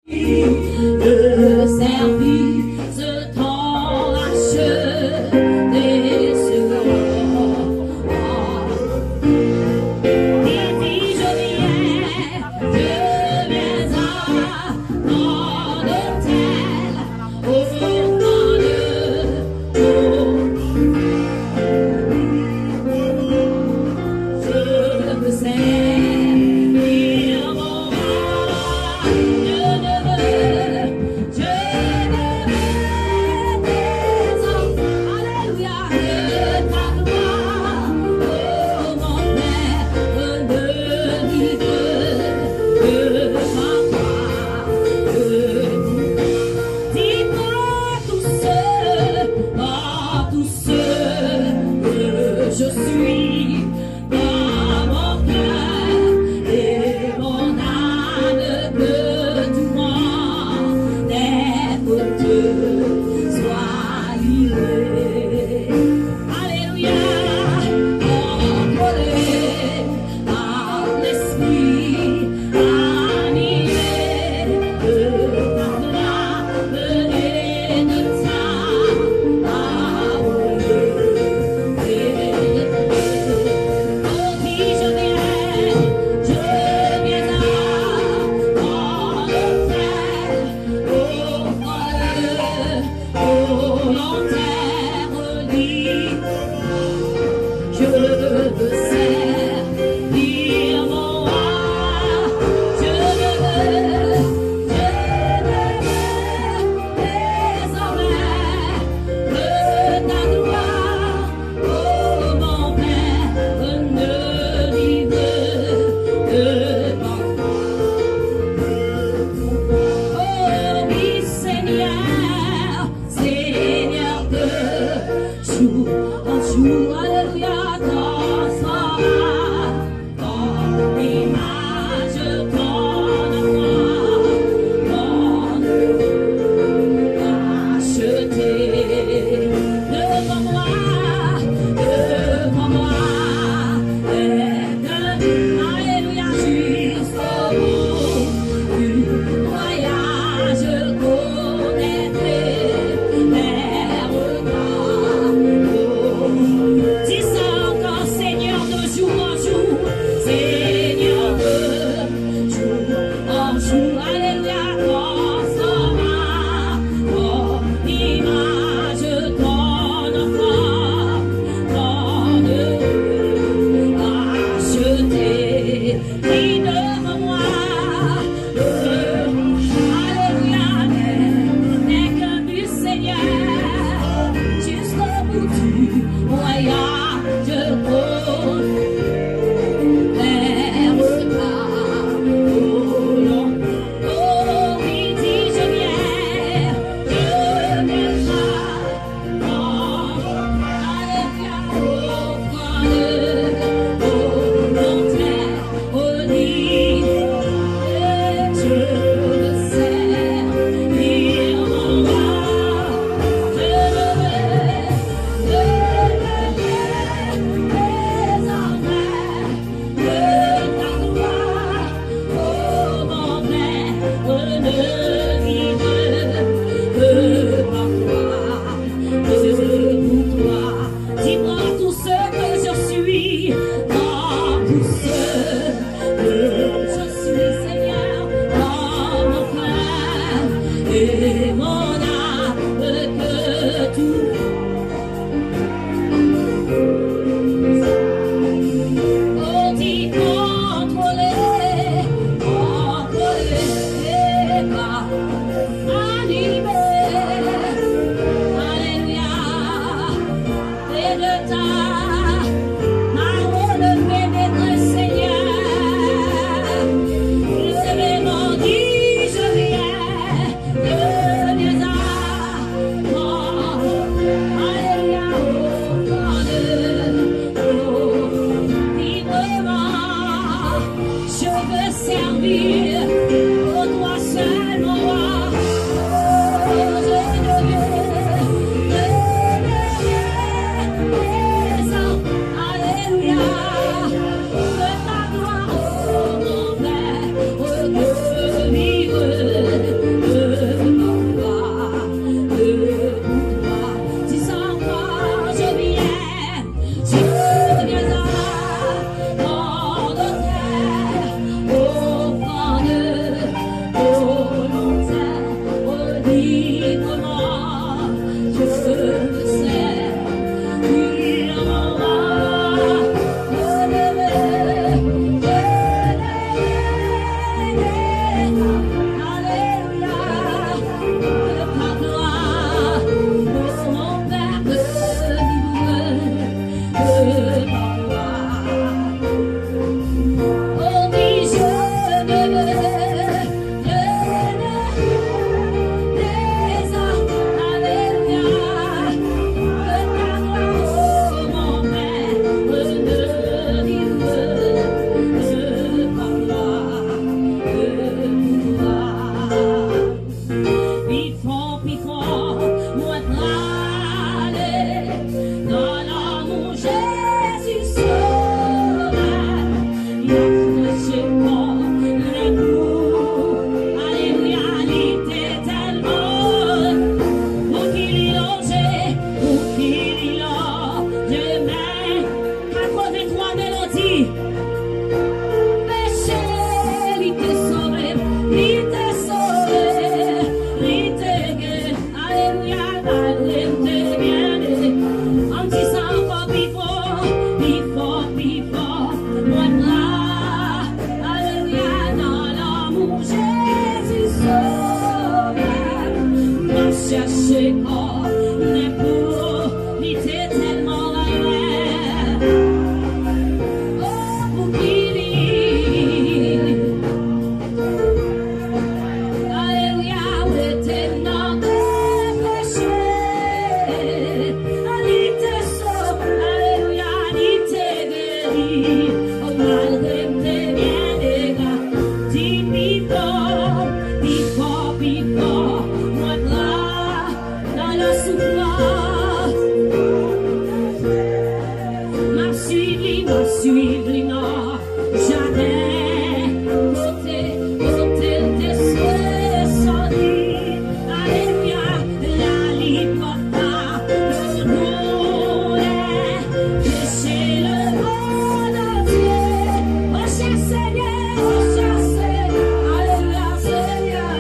Le service t'en chercher corps, mais pour l'était tellement rare. Oh, pour qui vit. Alléluia, où était notre péché. Il te sauve, alléluia, il te guérit. Oh, malgré tes biens des gars, dis before, moi là, dans la souffrance. M'a suivi, non, jamais. Côté tes souhaits sortis. Alléluia, la libre pas, le nom est péché le monde entier. Oh, cher Seigneur, alléluia, Seigneur,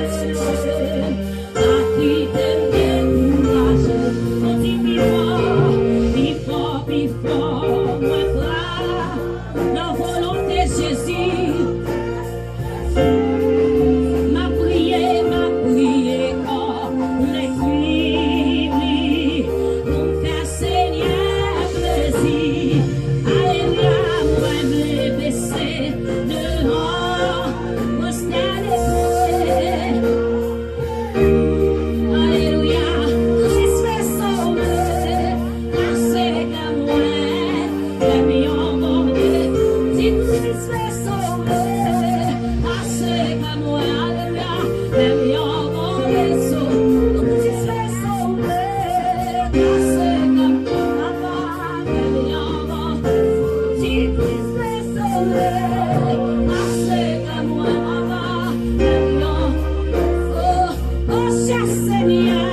à qui t'aime décourager. On dit before, moi là, la volonté Jésus. Ma prière, oh, les suivis, pour faire Seigneur plaisir. Alléluia, moi me baisser dehors, moi staller. Alléluia, Christ fait sauver, assez comme moi, les millions morts, dit Christ fait sauver, assez comme moi, alléluia, les millions morts, Christ fait sauver, assez comme papa, les millions morts, dit Christ fait sauver, assez comme moi, papa, les millions. Oh, cher Seigneur,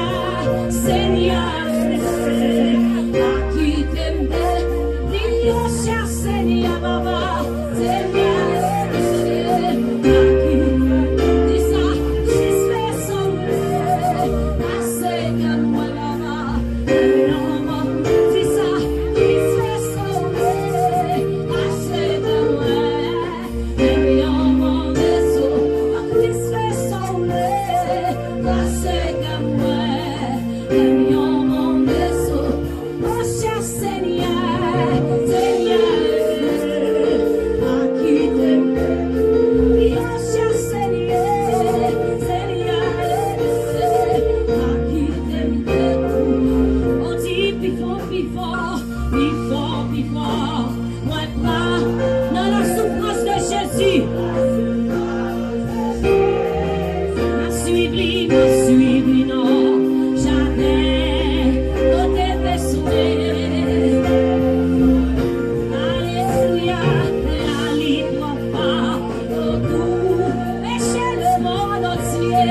à qui t'aime, oh, cher Seigneur, Baba, Seigneur, à qui dis ça, Christ fait sauver, assez comme moi, Baba, dis ça, Christ fait sauver, assez comme moi, mon vaisseau, Christ fait sauver, assez comme moi, mon vaisseau, oh, cher Seigneur, à qui t'aime, oh, cher Seigneur, à qui t'aime, on dit before, moi pas dans la souffrance de Jésus. M'a suivi, non, jamais, côté tes souhaits. Alléluia, la libre pas, tout péché le monde entier.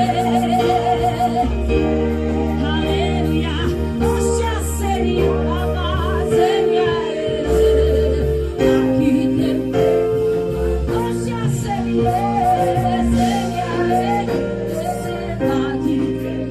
Alléluia, oh, cher Seigneur, Papa, Seigneur, à qui t'aime, oh, cher Seigneur, à qui t'aime.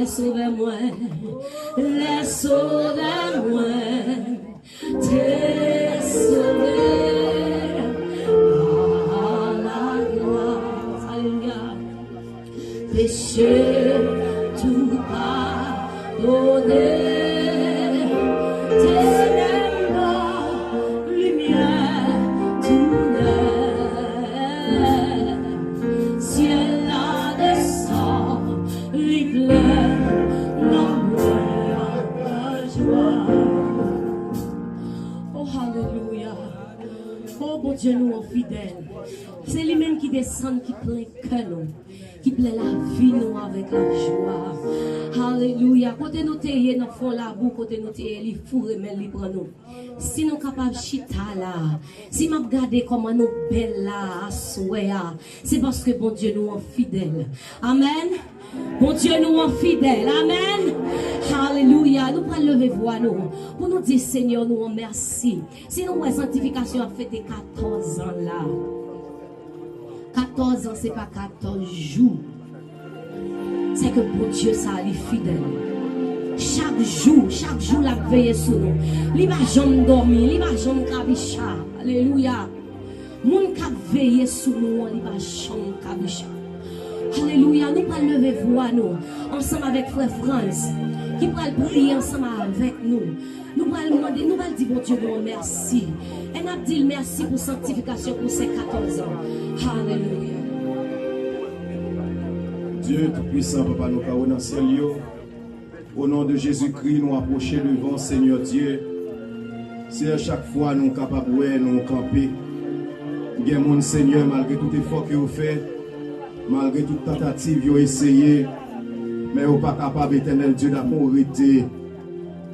Sauve-moi, sauve-moi, t'es sauvé par la grâce, alléluia. Péché tout pardonné, ténèbres, lumière, tout neuf, ciel là descend, l'éclair. Oh, hallelujah. Oh, bon Dieu, nous sommes fidèles. C'est lui-même qui descend, qui plaît que nous, qui plaît la vie, nous, avec la joie. Hallelujah. Côté nous t'ayons, nous faisons la boue, côté nous t'ayons, les fourrés, mais les bras nous. Si nous sommes capables de chita là, si nous regardons comment nous belles là, c'est parce que bon Dieu, nous sommes fidèles. Amen. Bon Dieu, nous sommes fidèles. Amen. Alléluia. Nous prenons lever voix nous. Pour nous dire, Seigneur, nous merci. Si nous avons sanctification a fait 14 ans là. 14 ans, ce n'est pas 14 jours. C'est que bon Dieu, ça est fidèle. Chaque jour, la veille sur nous. Il va jamais dormir, il va jamais cabicha. Alléluia. Moun qui veille sur nous, il va jamais cabicha. Alléluia, nous allons lever voix nous, ensemble avec frère France, qui va prier ensemble avec nous. Nous allons demander, nous allons dire, bon Dieu, bon merci. Et nous allons dire merci pour sanctification pour ces 14 ans. Alléluia. Dieu Tout-Puissant, Papa, nous avons dans le ciel. Au nom de Jésus-Christ, nous approchons devant Seigneur Dieu. C'est à chaque fois nous capables de nous camper. Il y a mon Seigneur, malgré tout effort que vous faites, malgré toute tentative, vous essayez, mais vous n'êtes pas capable, éternel Dieu, d'avoir arrêté.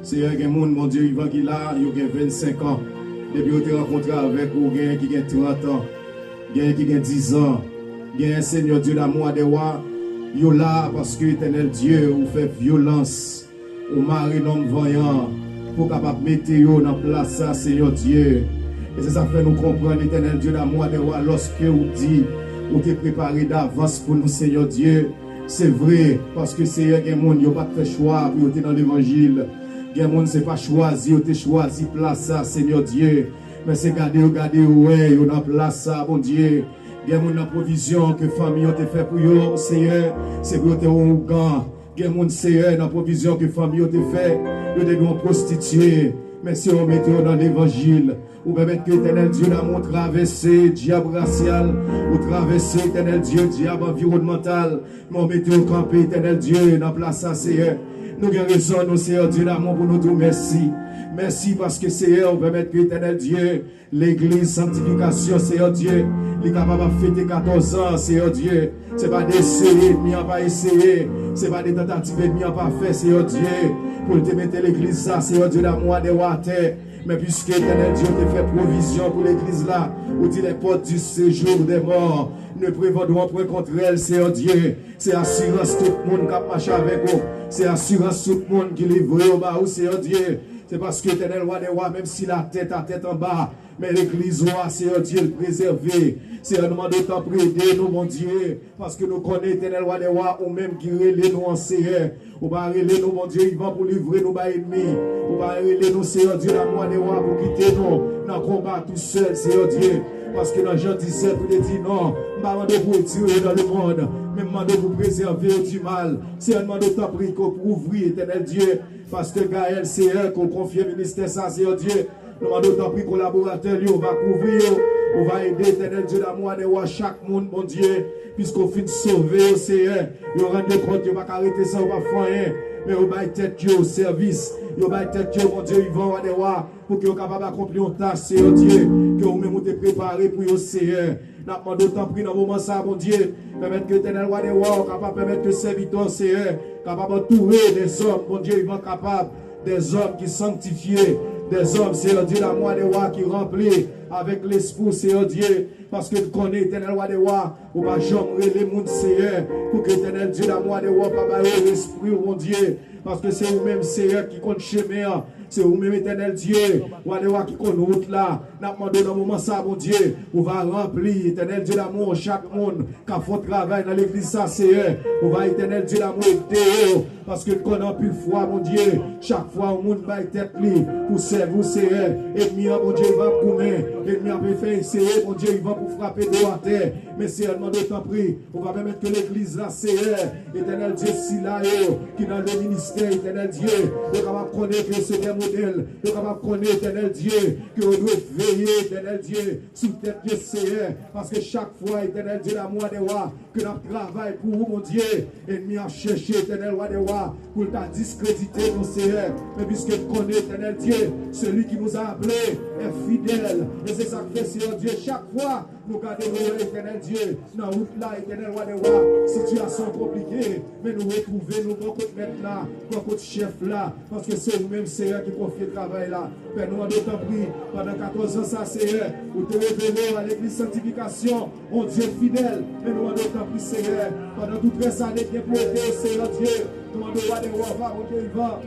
Seigneur, il y a mon Dieu, Yvan qui là, il y a 25 ans. Depuis que vous avez rencontré avec vous, il y a qui a 30 ans, il y a qui a 10 ans. Il y a un Seigneur Dieu d'amour de roi. Vous là parce que éternel Dieu, vous fait violence, vous marez l'homme voyant, pour capable mettre dans place ça, Seigneur Dieu. Et c'est ça fait nous comprendre, éternel Dieu d'amour de roi, lorsque vous dites, vous êtes préparé d'avance pour nous, Seigneur Dieu. C'est vrai, parce que Seigneur, il y a des gens qui n'ont pas fait choix pour être dans l'évangile. Il y a des gens qui n'ont pas choisi, ils ont choisi place ça, Seigneur Dieu. Mais c'est garder, ouais, ils ont place ça, bon Dieu. Il y a une provision que famille ont fait pour eux, Seigneur, c'est pour te gant. Il y a une Seigneur, la provision que famille ont fait, de devenir prostituées. Mais si on met dans l'évangile, ou permettre que l'éternel Dieu l'amour traverser diable racial, ou traverser éternel Dieu diable environnemental, mais on met au campé éternel Dieu dans la place à Seigneur. Nous avons raison, nous Seigneur Dieu l'amour pour nous dire merci. Merci parce que Seigneur, on permet que l'éternel Dieu, l'église, sanctification, Seigneur Dieu, il est capable de fêter 14 ans, Seigneur Dieu. Ce n'est pas d'essayer, mais on pas essayer. Ce n'est pas des tentatives, mais on pas fait, Seigneur Dieu. Pour te mettre l'église, ça, Seigneur Dieu, l'amour des water. Mais puisque l'éternel Dieu te fait provision pour l'église là, où dit les portes du séjour des morts, ne prévendons point contre elle, Seigneur Dieu. C'est assurance tout le monde qui marche avec vous. C'est assurance tout le monde qui livre au bas, Seigneur Dieu. C'est parce que l'éternel roi des rois, même si la tête a tête en bas, mais l'église roi, Seigneur Dieu, le préserver. C'est un moment de temps pour aider nous, mon Dieu. Parce que nous connaissons l'éternel roi des rois, ou même qui relève nous en Seigneur. Ou va relève nous, mon Dieu, il va pour livrer nos ennemis. Ou va relève nous, Seigneur Dieu, la roi des rois, pour quitter nous dans le combat tout seul, Seigneur Dieu. Parce que dans Jean 17, il dit non, je ne demande pas pour tirer dans le monde, mais je demande pour préserver du mal. C'est un moment de temps pour ouvrir, éternel Dieu. Parce que Gaël, c'est elle qu'on confie au ministère, ça, Seigneur Dieu. Nous demandons d'autant plus collaborateurs, on va couvrir, on va aider, éternel Dieu d'amour, de voir chaque monde, mon Dieu, puisqu'on finit de sauver, Seigneur. On rend compte, on va arrêter ça, on va faire rien. Mais on va être au service. On va être, mon Dieu, ils vont avoir pour qu'ils soient capables d'accomplir une tâche, Seigneur Dieu, que vous-même vous êtes préparé pour le Seigneur. Nous demandons d'autant plus dans le moment ça, mon Dieu, permettre que l'éternel roi des rois, capable de permettre que serviteurs, Seigneur, capable d'entourer des hommes, mon Dieu, ils vont capables, des hommes qui sanctifiés, des hommes, Seigneur Dieu, l'amour des rois qui remplit avec l'esprit, Seigneur Dieu, parce que tu connais l'éternel roi des rois, ou va jamais les mondes, Seigneur, pour que l'éternel Dieu, l'amour des rois, pas l'esprit, mon Dieu, parce que c'est vous-même, Seigneur, qui compte chemin, c'est vous-même, éternel Dieu, roi des rois qui compte route là, nous demandons dans le moment ça, mon Dieu, on va remplir, éternel Dieu, l'amour, chaque monde qui a fait travail dans l'église, ça, Seigneur, on va, éternel Dieu, l'amour, aider, parce que nous connaissons plus foi, mon Dieu, chaque fois, on monde va être libre pour servir, Seigneur, et mon Dieu, il va pour nous, et il va faire essayer, mon Dieu, il va pour frapper de la terre, mais seulement d'autant pris, on va permettre que l'église là, Seigneur, éternel Dieu, si là, qui dans le ministère, éternel Dieu, on va connaître que c'est des modèles, on va connaître, éternel Dieu, que on doit veiller, éternel Dieu, sous tête de Seigneur, parce que chaque fois, éternel Dieu, la moi des rois, que nous travaillons pour vous, mon Dieu, ennemi a cherché, éternel roi des rois, pour t'a discréditer, mon Seigneur, mais puisque tu connais, éternel Dieu, celui qui nous a appelés est fidèle, et c'est ça que fait, Seigneur Dieu, chaque fois, nous gardons, éternel Dieu, dans la route là, éternel roi des rois, situation compliquée, mais nous retrouvons, nous bon côté maître là, bon côté chef là, parce que c'est vous-même, Seigneur, qui confie le travail là. Père, nous d'autant pris, pendant 14 ans, ça, Seigneur, vous te révélez à l'église sanctification, on Dieu fidèle, mais nous d'autant pris, Seigneur, pendant toutes les années qui est pour aider, Seigneur Dieu, nous roi des rois, mon Dieu, il va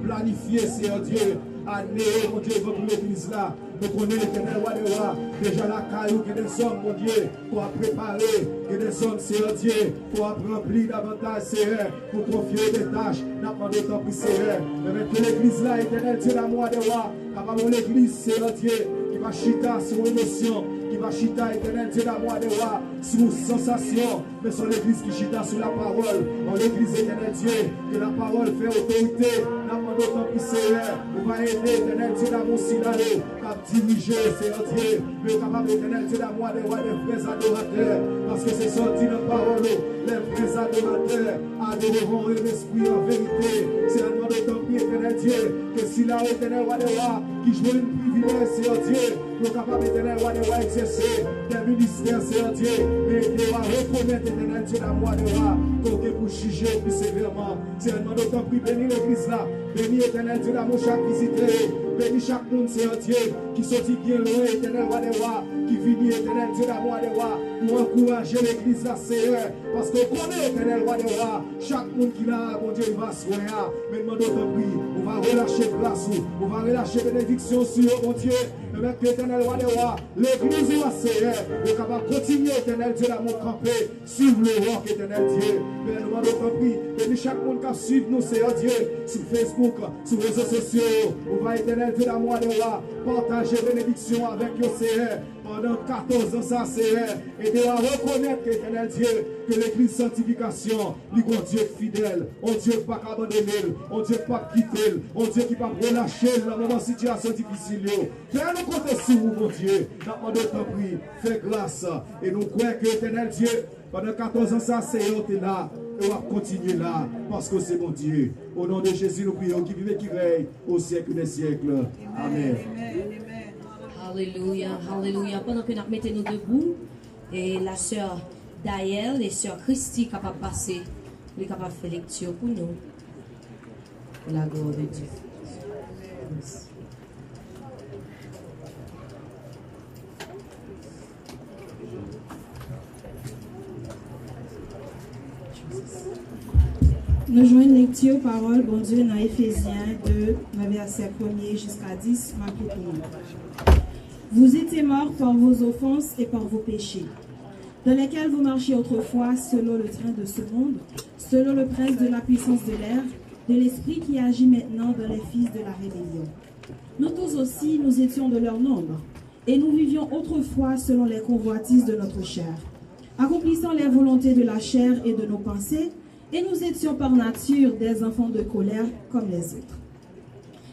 planifier, Seigneur Dieu, année, mon Dieu, il va pour l'église là. Nous connaissons l'éternel roi des rois, déjà la caillou, que des hommes, mon Dieu, pour préparer, que des hommes, Seigneur Dieu, pour remplir davantage, Seigneur, pour confier des tâches, n'a pas de temps pour Seigneur. Mais que l'église là, éternel Dieu, l'amour des rois, capable de l'église, Seigneur Dieu, qui va chita sur émotion, qui va chita, éternel Dieu, l'amour des rois, sur sensation, mais sur l'église qui chita sur la parole, dans l'église, éternel Dieu, que la parole fait autorité, n'a pas de temps pour Seigneur, on va aider, éternel Dieu, l'amour sinalé, diriger, Seigneur Dieu, mais capable d'éternel Dieu d'amour des rois, des vrais adorateurs, parce que c'est sorti dans la parole, les vrais adorateurs adoreront l'esprit en vérité. C'est un nom de ton pied, éternel Dieu, que si là, éternel roi des rois, qui joue une privilège, Seigneur Dieu, pour capable éternel roi des rois exercer des ministères, Seigneur Dieu, mais qui va reconnaître, éternel Dieu d'amour des rois, pour juger plus sévèrement. C'est un nom de ton pied, bénis l'église là, bénis éternel Dieu d'amour chaque visité, bénis chaque monde, Seigneur Dieu, qui sortit bien loin, éternel roi des rois, qui finit, éternel Dieu d'amour des rois, pour encourager l'église là, Seigneur, parce qu'on connaît, éternel roi des rois, chaque monde qui l'a, mon Dieu, il va se voir. Mais demandons ton prix, on va relâcher grâce, on va relâcher bénédiction sur mon Dieu, avec l'éternel roi des rois, l'église là, Seigneur, et qu'on va continuer, éternel Dieu d'amour campé, suivre le roc, éternel Dieu. Mais demandons ton prix, bénis chaque monde qui suit nous, Seigneur Dieu, sur Facebook, sur les réseaux sociaux, on va, éternel Dieu d'amour des rois, partager bénédiction avec le Seigneur, pendant 14 ans, ça c'est et de reconnaître qu'éternel Dieu, que l'église sanctification, lui, un Dieu fidèle, un Dieu qui pas abandonner, un Dieu qui pas quitter, un Dieu qui pas relâcher dans une situation difficile. Fais nous compter sur vous, mon Dieu. Nous demandons ton prix, fais grâce. Et nous croyons que éternel Dieu, pendant 14 ans, ça c'est là. Et on va continuer là, parce que c'est mon Dieu. Au nom de Jésus, nous prions, qui vive et qui règne au siècle des siècles. Amen. Alléluia, alléluia. Pendant que nous mettons nous debout, et la sœur Daël et sœur Christy capable de passer, les capables de faire lecture pour nous. Pour la gloire de Dieu. Nous jouons une lecture parole, bon Dieu, dans Éphésiens 2, verset 1er jusqu'à 10, marqué pour nous. Vous étiez morts par vos offenses et par vos péchés, dans lesquels vous marchiez autrefois selon le train de ce monde, selon le prince de la puissance de l'air, de l'esprit qui agit maintenant dans les fils de la rébellion. Nous tous aussi, nous étions de leur nombre, et nous vivions autrefois selon les convoitises de notre chair, accomplissant les volontés de la chair et de nos pensées, et nous étions par nature des enfants de colère comme les autres.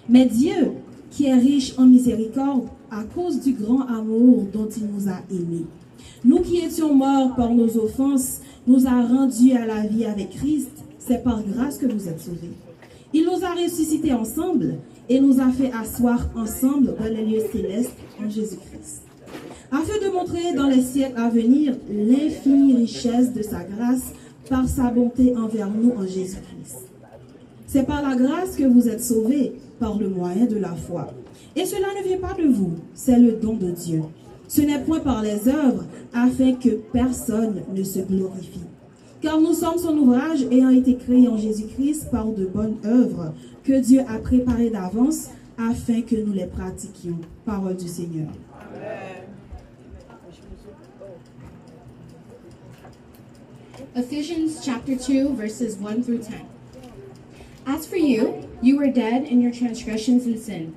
Mais Dieu, qui est riche en miséricorde, à cause du grand amour dont il nous a aimés, nous qui étions morts par nos offenses, nous a rendus à la vie avec Christ. C'est par grâce que vous êtes sauvés. Il nous a ressuscités ensemble et nous a fait asseoir ensemble dans les lieux célestes en Jésus-Christ, afin de montrer dans les siècles à venir l'infinie richesse de sa grâce par sa bonté envers nous en Jésus-Christ. C'est par la grâce que vous êtes sauvés, par le moyen de la foi. Et cela ne vient pas de vous, c'est le don de Dieu. Ce n'est point par les œuvres, afin que personne ne se glorifie. Car nous sommes son ouvrage ayant été créés en Jésus-Christ par de bonnes œuvres que Dieu a préparées d'avance afin que nous les pratiquions. Parole du Seigneur. Ephesians chapter 2, verses 1 through 10. As for you, you were dead in your transgressions and sin,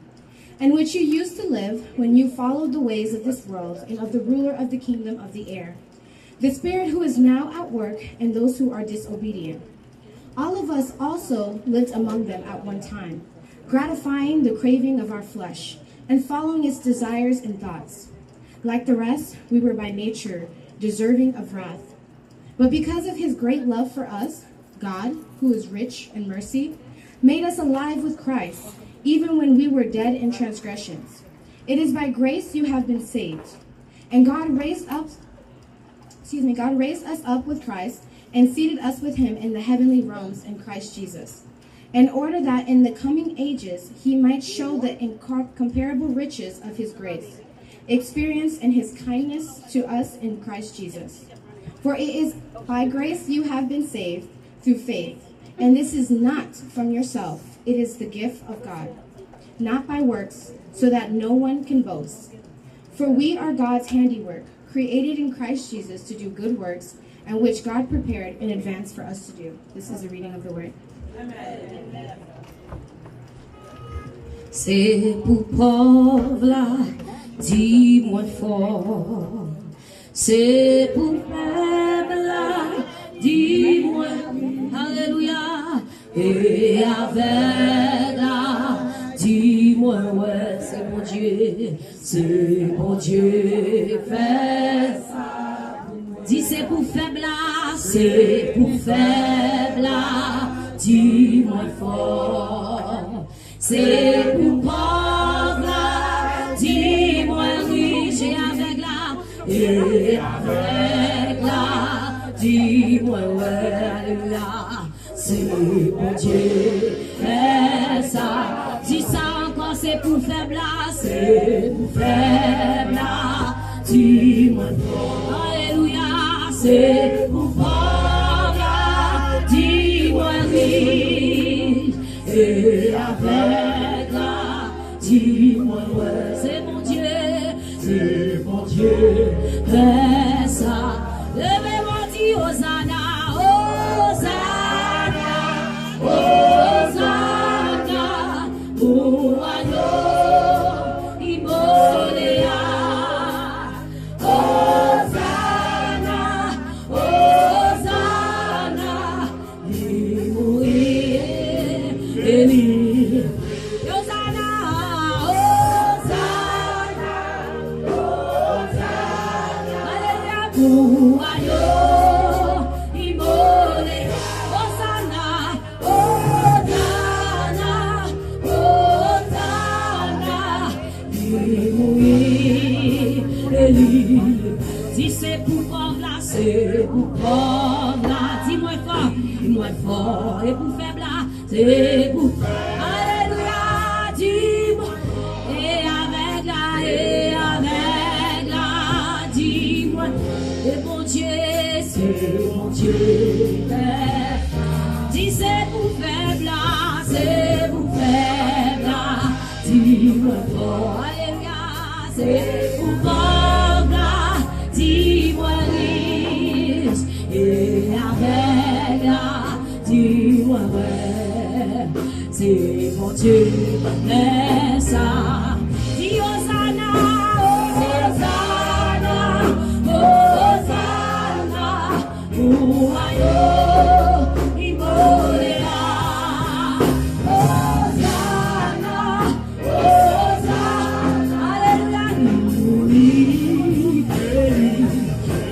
in which you used to live when you followed the ways of this world and of the ruler of the kingdom of the air, the spirit who is now at work in those who are disobedient. All of us also lived among them at one time, gratifying the craving of our flesh and following its desires and thoughts. Like the rest, we were by nature deserving of wrath. But because of his great love for us, God, who is rich in mercy, made us alive with Christ, even when we were dead in transgressions. It is by grace you have been saved. And God raised us up with Christ and seated us with him in the heavenly realms in Christ Jesus, in order that in the coming ages he might show the incomparable riches of his grace, experienced in his kindness to us in Christ Jesus. For it is by grace you have been saved through faith, and this is not from yourself, it is the gift of God, not by works, so that no one can boast. For we are God's handiwork, created in Christ Jesus to do good works, and which God prepared in advance for us to do. This is the reading of the word. Amen. C'est pour pauvre là, dis-moi fort. C'est pour faible là, dis-moi, alléluia. Et avec là, dis-moi, ouais, c'est mon Dieu, fait ça. Dis c'est pour faible là, c'est pour faible là, dis-moi fort. C'est pour pauvre là, dis-moi riche et avec là, et avec là, dis-moi ouais, alléluia. C'est mon Dieu, fais ça. Dis ça encore, c'est pour faible là, c'est pour faible là, dis-moi fort. Alléluia, c'est pour pauvre là, dis-moi riche. Et avec là, dis-moi ouais, c'est mon Dieu, fais ça. Levez-moi, dis Hosanna, Hosanna, Hosanna, pour agneau, immoléa, Ouayo, Imole, Hosanna, Hosanna, Hosanna, si c'est pour pauvre là, c'est pour pauvre là. Dis-moi fort, et pour faible là, c'est pour. Alléluia, dis-moi, et avec la, dis-moi, et bon Dieu, c'est mon Dieu. Si c'est pour faible là, c'est pour faible là, dis-moi fort, alléluia, c'est pour pauvre là, dis-moi riche, et avec la, dis-moi vrai, c'est mon Dieu, mais ça, dis Hosanna, Hosanna, Hosanna, Ouayo, Imoléa, Hosanna, Hosanna, Alléluia,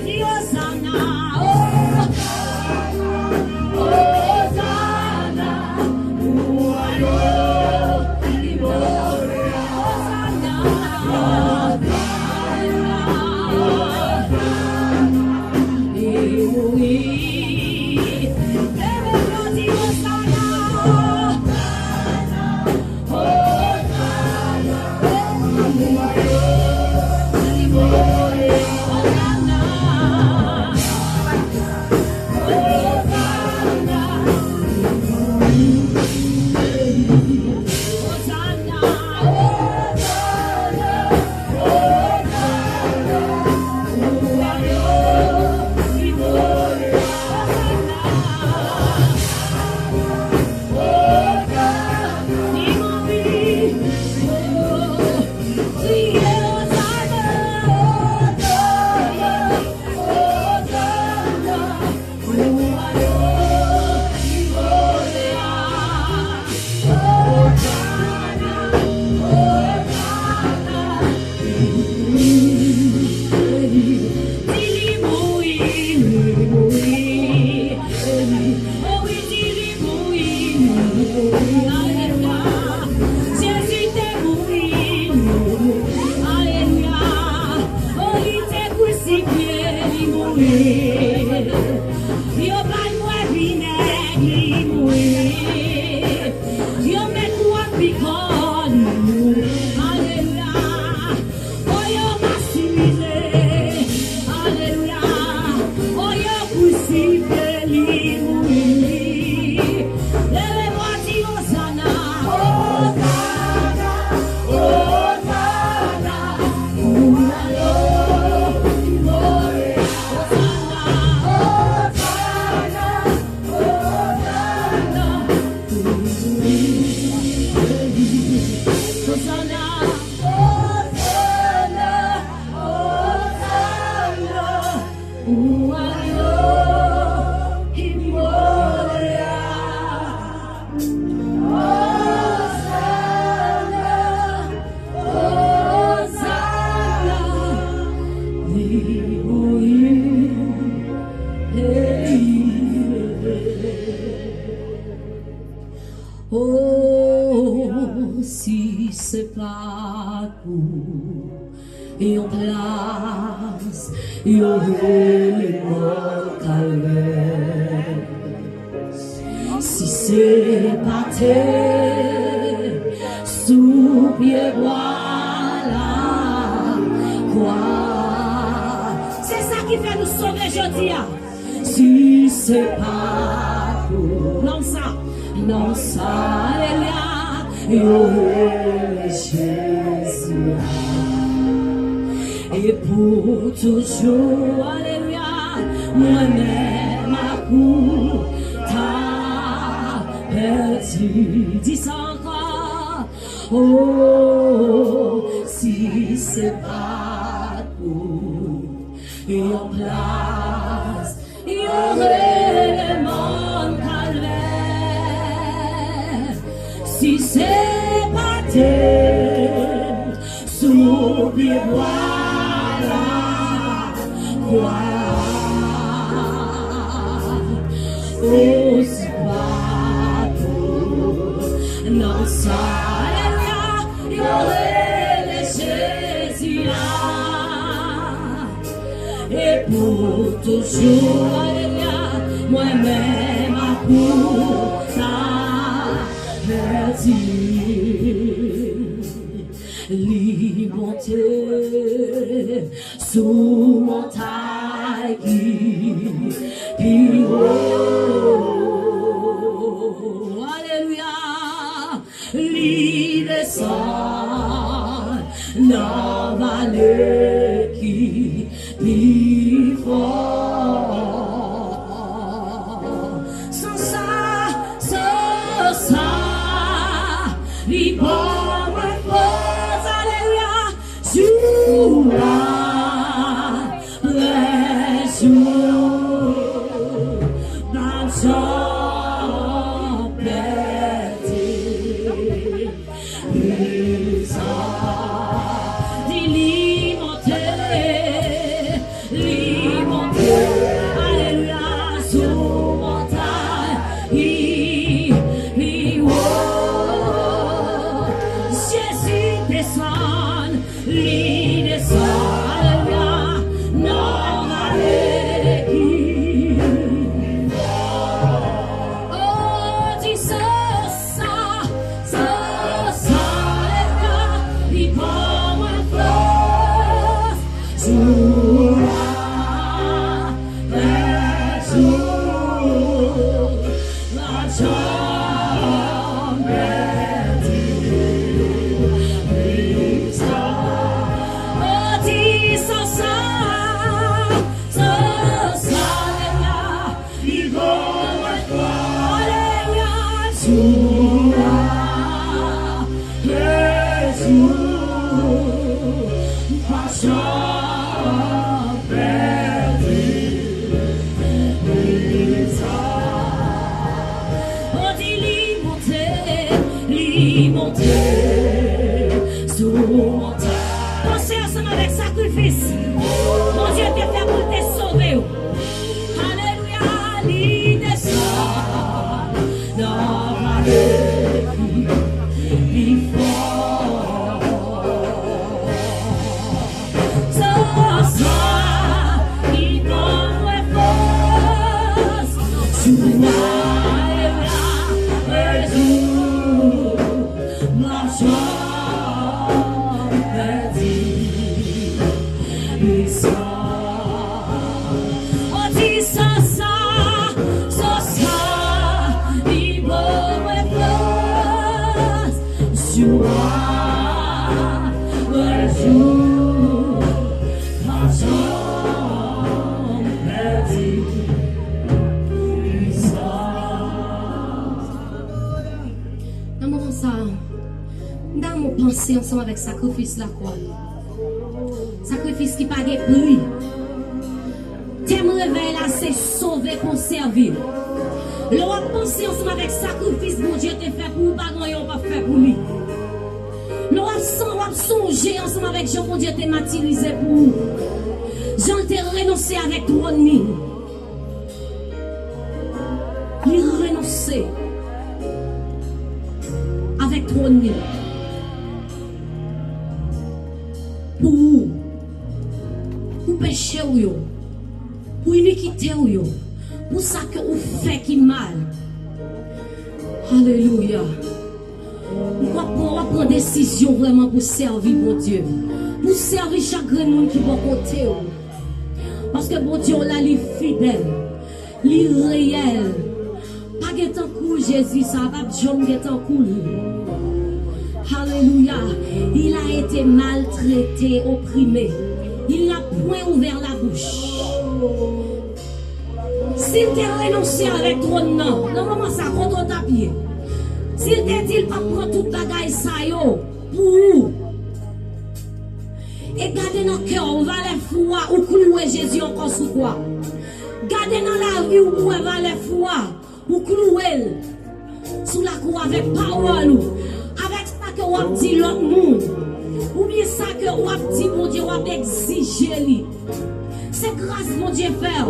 dis Hosanna, Hosanna, Ouayo, Imoléa, Hosanna, Si c'est pas pour et en place et au élément calvaire, si c'est pas terre sous pied voilà quoi, c'est ça qui fait nous sauver aujourd'hui. Si c'est pas pour non ça, alléluia. Oh Jésus, et pour toujours, alléluia, moi-même à coup, t'as perdu, dis ça encore, oh, si c'est pas pour, et en place, et en élément calvaire, si c'est pas terre, sous pied voilà, Os não saia e ele Jésus et pour toujours moi-même à pour ta liberté sous mon taille qui alléluia l'île descend dans vallée qui fort sans ça libre pose alléluia jour après jour dans son petit alléluia sur montagne Jésus descend, lui descend, alléluia, non vallée oh, dis ça, alléluia, il prend un force, jour après jour, la jambe pensez ensemble avec sacrifice. Mon Dieu t'a fait pour te sauver. Alléluia, il descend dans ma vie. Il faut ça, il donne force. Sur moi, ma joie. Dans mon ça, dans mon pensée ensemble avec sacrifice la quoi. Sacrifice qui pas de prix. Thème réveil là, c'est sauver pour servir. L'on pense ensemble avec sacrifice, mon Dieu te fait pour pas grand pas fait pour lui. L'on songer ensemble avec Jean, mon Dieu te martyrisé pour. Jean te renoncé avec toi. Il renoncé avec toi. Pour péché pour iniquité pour ça que vous faites qui mal. Alléluia. Pourquoi prendre décision vraiment pour servir mon Dieu, pour servir chaque monde qui va côté. Parce que mon Dieu là, il est fidèle, il est réel. Pas de temps cool Jésus, ça va jamais de temps cool. Alléluia. Il a été maltraité, opprimé. Il n'a point ouvert la bouche. S'il t'a renoncé avec toi, non, moment ça contre ta pied. S'il t'a dit, pas prendre toute bagaille ça yo, pour et gardez dans le cœur, on va les foi, ou clouer Jésus encore sous quoi. Gardez dans la vie, ou va les foi, ou clouer sous la croix avec parole, avec ça que on dit l'autre monde, ou bien ça que on dit, mon Dieu, on exige lui. C'est grâce, mon Dieu, faire.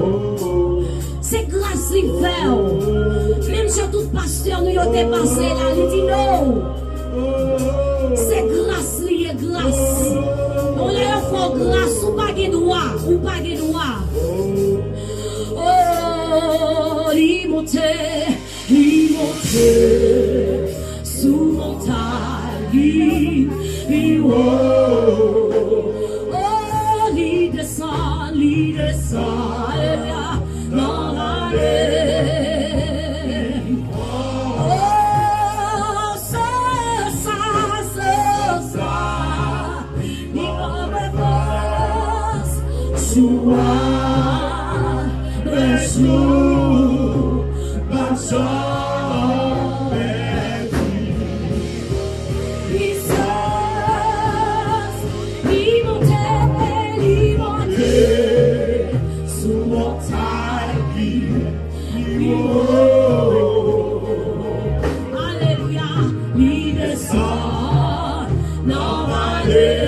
C'est grâce, lui faire. Même sur tout pasteur, nous y avons dépassé là, il dit non. C'est grâce, lui est grâce. On leur fait grâce, ou pas de droit, ou pas de droit. Oh, l'immonté sous montagne. Oh, l'île descend dans la mer. Oh, ça, il me repose, joie, le jour, ma joie, sous montagne. Alléluia, il descend dans la vallée.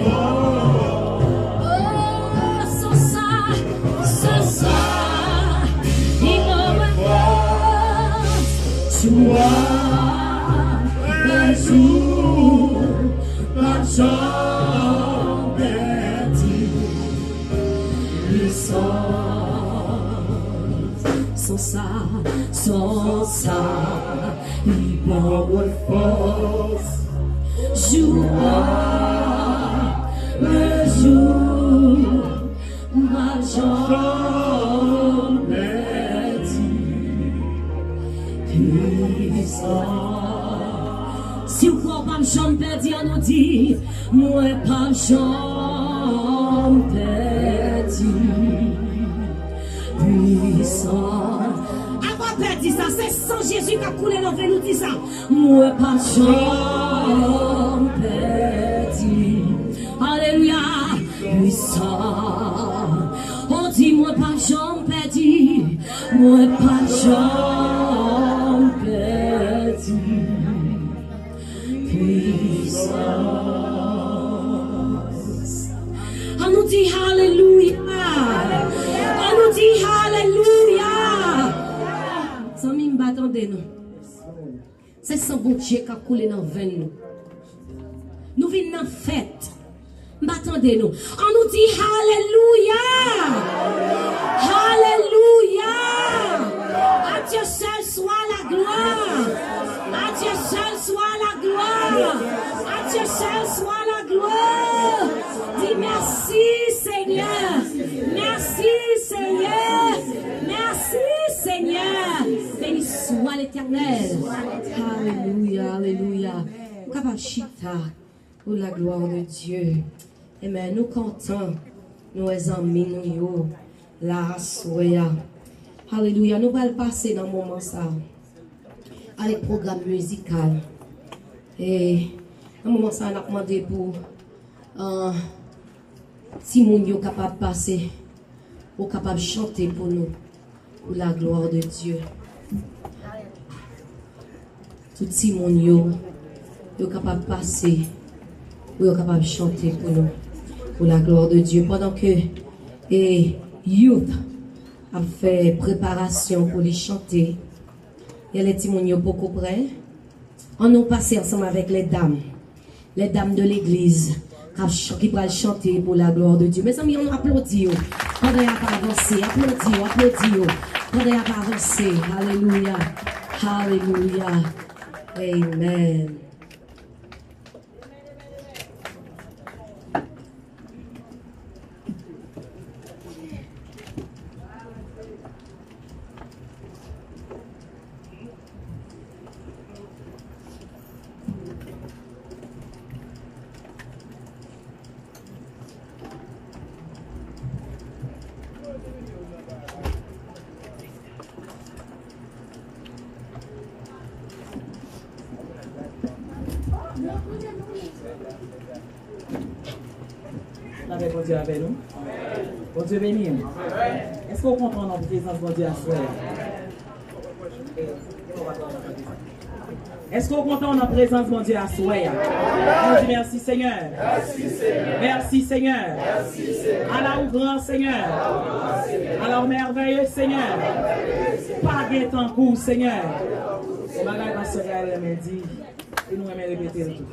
Oh, sans ça, il me repose. Joie, le jour, ma jambe perdue. Sans ça, il prend force. Joie, le jour, ma jambe perdue. Puissant. Si vous croyez pas ma jambe perdue, on nous dit, moi pas ma jambe perdue. Puissant. À quoi perdre ça? C'est sans Jésus qui a coulé dans le nous dit ça. Moi pas jambe perdue. Alléluia. Puissant. On dit moi pas jambe perdue. Moi pas jambe perdue. Puissance. On nous dit Alléluia. On nous dit Alléluia. Sans mime battendez nous. C'est son bon Dieu qui a coulé dans le vin nous. Nous venons dans la fête. Battendez nous. On nous dit Alléluia. Alléluia. À Dieu seul soit la gloire. À Dieu seul soit la gloire. À Dieu seul soit la gloire. Dis merci Seigneur. Merci Seigneur. Merci Seigneur. Béni soit l'Éternel. Alléluia, alléluia. Kabashita, pour la gloire de Dieu. Amen. Nous comptons, nous amis, nous la soya. Alléluia. Nous allons passer dans le moment ça avec programme musical. Et dans le moment ça, on a demandé pour si moun yo capable de passer, ou capable de chanter pour nous, pour la gloire de Dieu. Tout si moun yo capable de passer, ou yo capable de chanter pour nous, pour la gloire de Dieu. Pendant que youth a fait préparation pour les chanter, et les petits moun yo beaucoup près, on nous passe ensemble avec les dames de l'église, qui va chanter pour la gloire de Dieu. Mes amis, on applaudit. Pendant qu'on va avancer, applaudis. Pendant qu'on va avancer. Alléluia. Alléluia. Amen. Bon Dieu avec nous. Bon Dieu béni. Est-ce qu'on comprend notre présence, bon Dieu, à soi? Est-ce qu'on est content en présence de mon Dieu à Soya? On dit merci Seigneur. Merci Seigneur. Merci Seigneur. Merci Seigneur. Alors grand Seigneur. Alors merveilleux Seigneur. Pas de temps court Seigneur. C'est ma gars dans ce gars me dit. Et nous aimons répéter tout.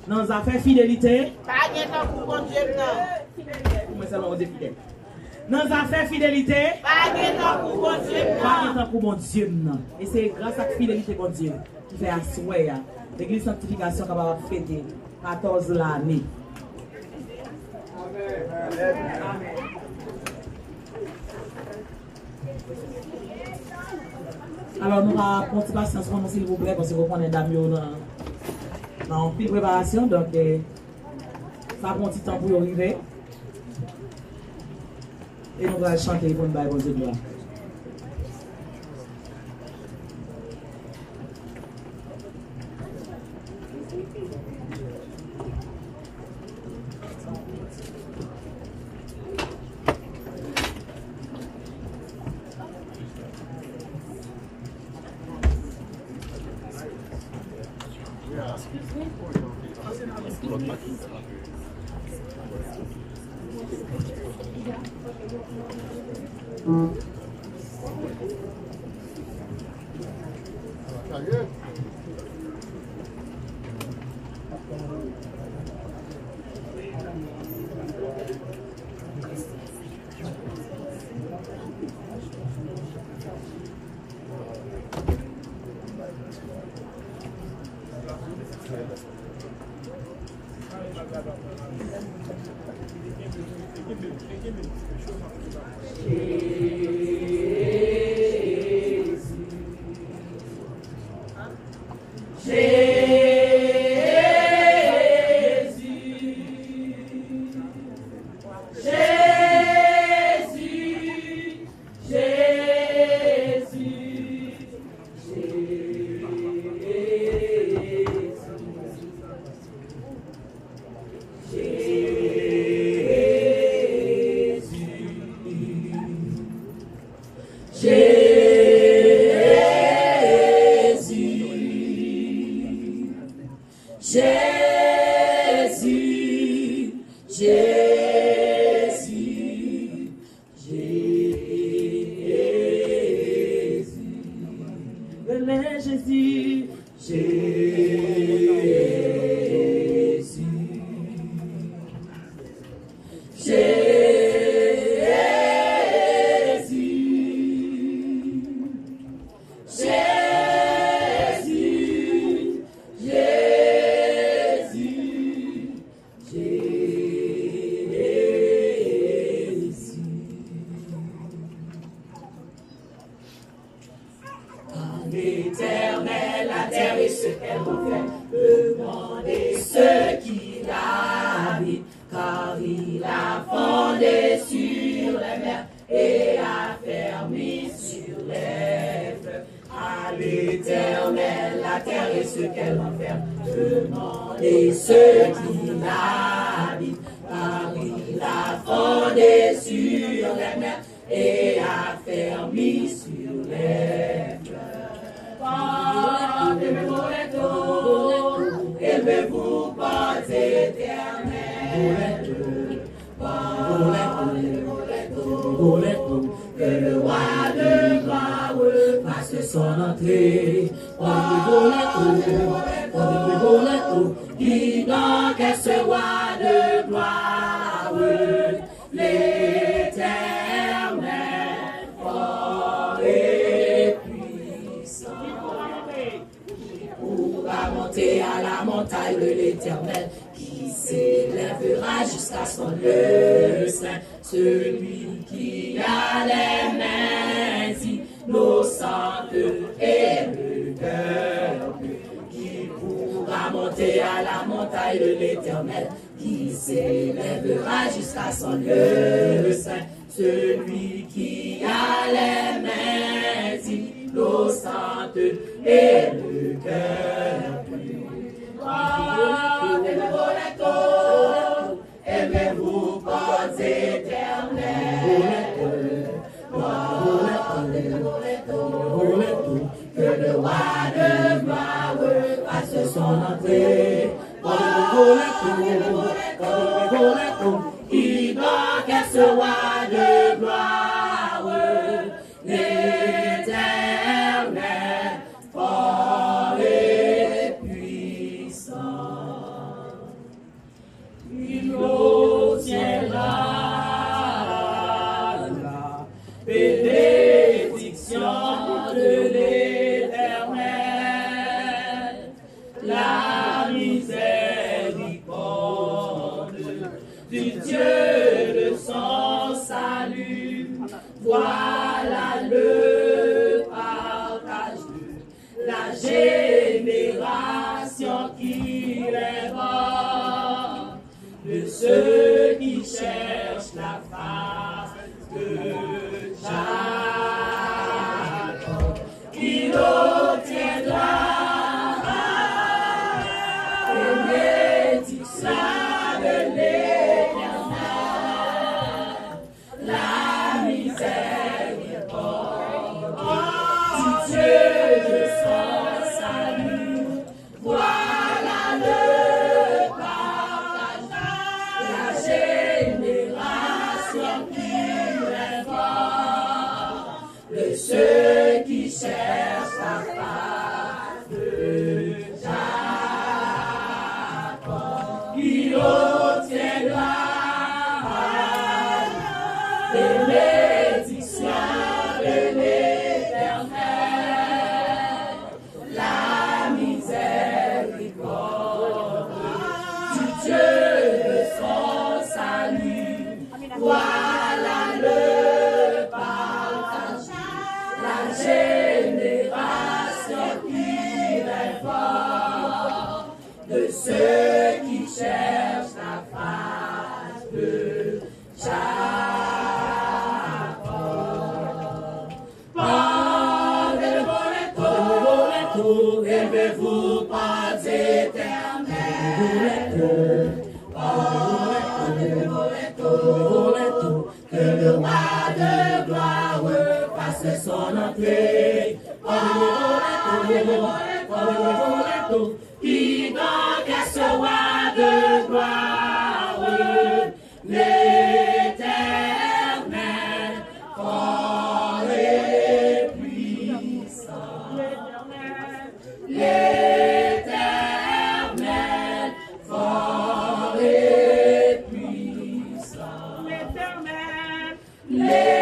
Dans les affaires fidélité. Pas de temps pour bon Dieu non. Comment ça on dit fidèle? Dans les affaires fidélité. Pas de temps pour bon Dieu non. Pas de temps pour bon Dieu non. Et c'est grâce à la fidélité bon Dieu qui fait assurer l'église sanctification capable de fêter 14 l'année. Amen. Alors nous allons prendre patience s'il vous plaît parce que vous prenez d'amis dans une préparation donc ça prend un petit temps pour y arriver. Et nous allons chanter pour nous bailler bon Dieu gloire. Que le roi de gloire ce roi de gloire, l'Éternel, fort et puissant. Il obtiendra la bénédiction de l'Éternel, la miséricorde du Dieu de son salut. Voilà le partage de la génération qui rêve de ceux qui cherchent la face de Jacob. Il obtiendra bénédiction de l'Éternel, la miséricorde du Dieu de son salut. Voilà le partage, la génération qui rêve de ceux qui cherchent la face de Jacob. Il obtiendra bénédiction de l'Éternel, la miséricorde du Dieu de son salut. Voilà le partage, la génération qui rêve de ceux qui cherchent la face de Jacob. Pendez vos élevez-vous pas éternel. Pendez vos que le roi de gloire fasse son entrée. Pendez vos qui donc est ce roi de gloire, l'Éternel, fort et puissant. L'Éternel, fort et puissant. L'Éternel,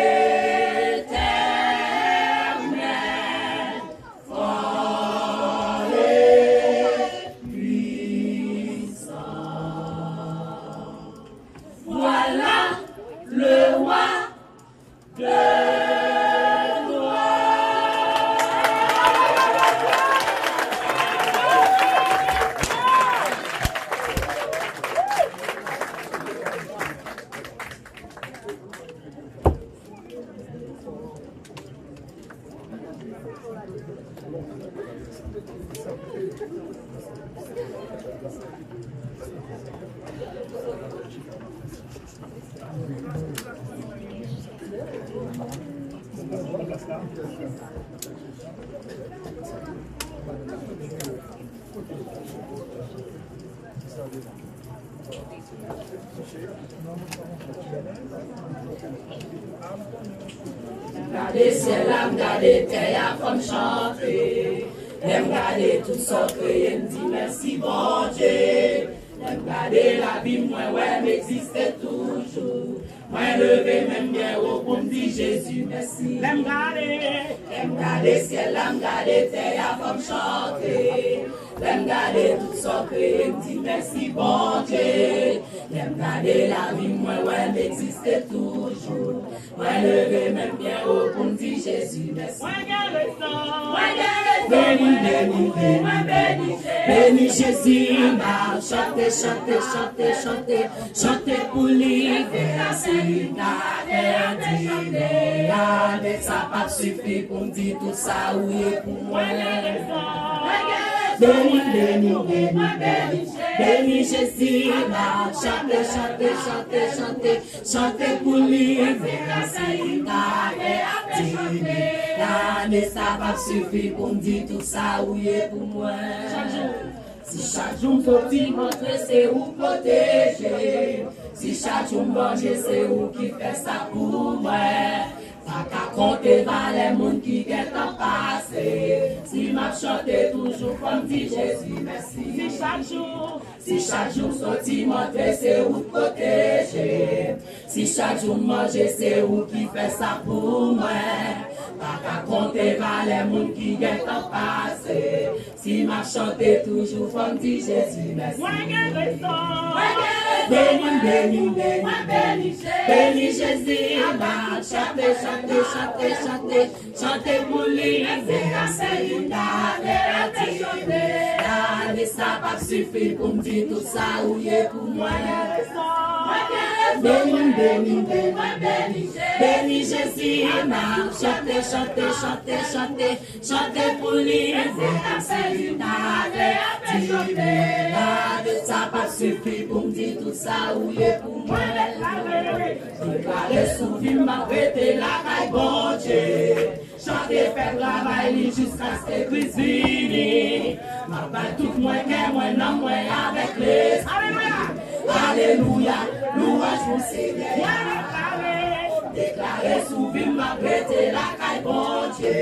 fort et puissant. Voilà le roi de Gardez ciel, gardez terre, comme chanter. L'aime garder tout ça créé, me dit merci bon Dieu. L'aime garder la vie, moi ouais, m'existe toujours. Moi levé même bien haut pour me dire Jésus merci. L'aime garder ciel, l'aime garder terre, comme chanter. L'aime garder tout ça créé, me dit merci bon Dieu. L'aime garder la vie, moi ouais, m'existe toujours. Moi levé même bien haut pour me dire Jésus merci. Béni Jésus, chantez, chantez, chantez, chantez, chantez pour libération. Ça pas suffit pour me dire tout ça, oui, pour moi. Béni Jésus, chantez, chantez, chantez, chantez, chantez pour libération. Ça va suffire pour me dire tout ça, oui, pour moi. Si chaque jour faut-il montrer, c'est où protéger. Si Si chaque jour manger, c'est où qui fait ça pour moi. Pas qu'à compter par les monde qui est en passé. Si m'a chanté toujours comme dit Jésus, merci. Si chaque jour sorti montrer, c'est où protéger. Si chaque jour manger, c'est où qui fait ça pour moi. Pas qu'à compter par les monde qui est en passé. Si m'a chanté toujours comme dit Jésus, merci. Béni, béni, béni, béni, béni Jésus, chantez, chantez, chantez, chantez, chantez pour lui, c'est la vérité, ça pas suffit pour me dire tout ça, ou est pour moi. Béni, béni, béni, béni, béni Jésus, chantez, chantez, chantez, chantez, chantez pour lui, c'est la vérité, ça pas suffit pour me dire tout ça, ou est pour moi. Déclarez sous vie, m'arrêtez la caille, bon Dieu. Chantez, faire travail jusqu'à ce que cuisine. Ma balle tout moins qu'un, moins non, moins avec les. Alléluia, alléluia, louange pour Seigneur. Déclarez sous vie, m'arrêtez la caille, bon Dieu.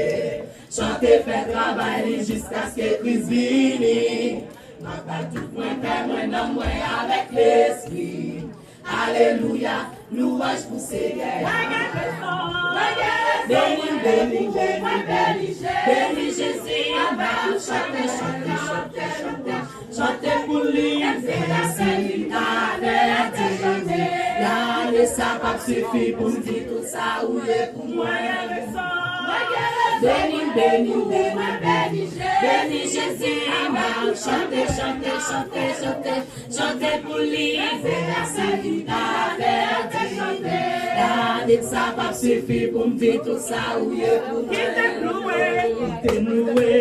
Chantez, faire travail jusqu'à ce que cuisine. Ma balle tout moins qu'un, moins non, moins avec l'esprit. Alléluia, louange pour Seigneur. Béni, béni, béni, béni, béni Jésus. Chantez, chantez, chantez, chantez, chantez pour lui. C'est la vérité. L'année ça pas suffit pour me dire tout ça, ou est pour moi. Béni, béni, béni, béni, béni Jésus. Chantez, chantez, chantez, chantez, chantez pour lui. C'est la vérité. L'année ça pas suffit pour me dire tout ça, où est pour moi. Il t'est noué,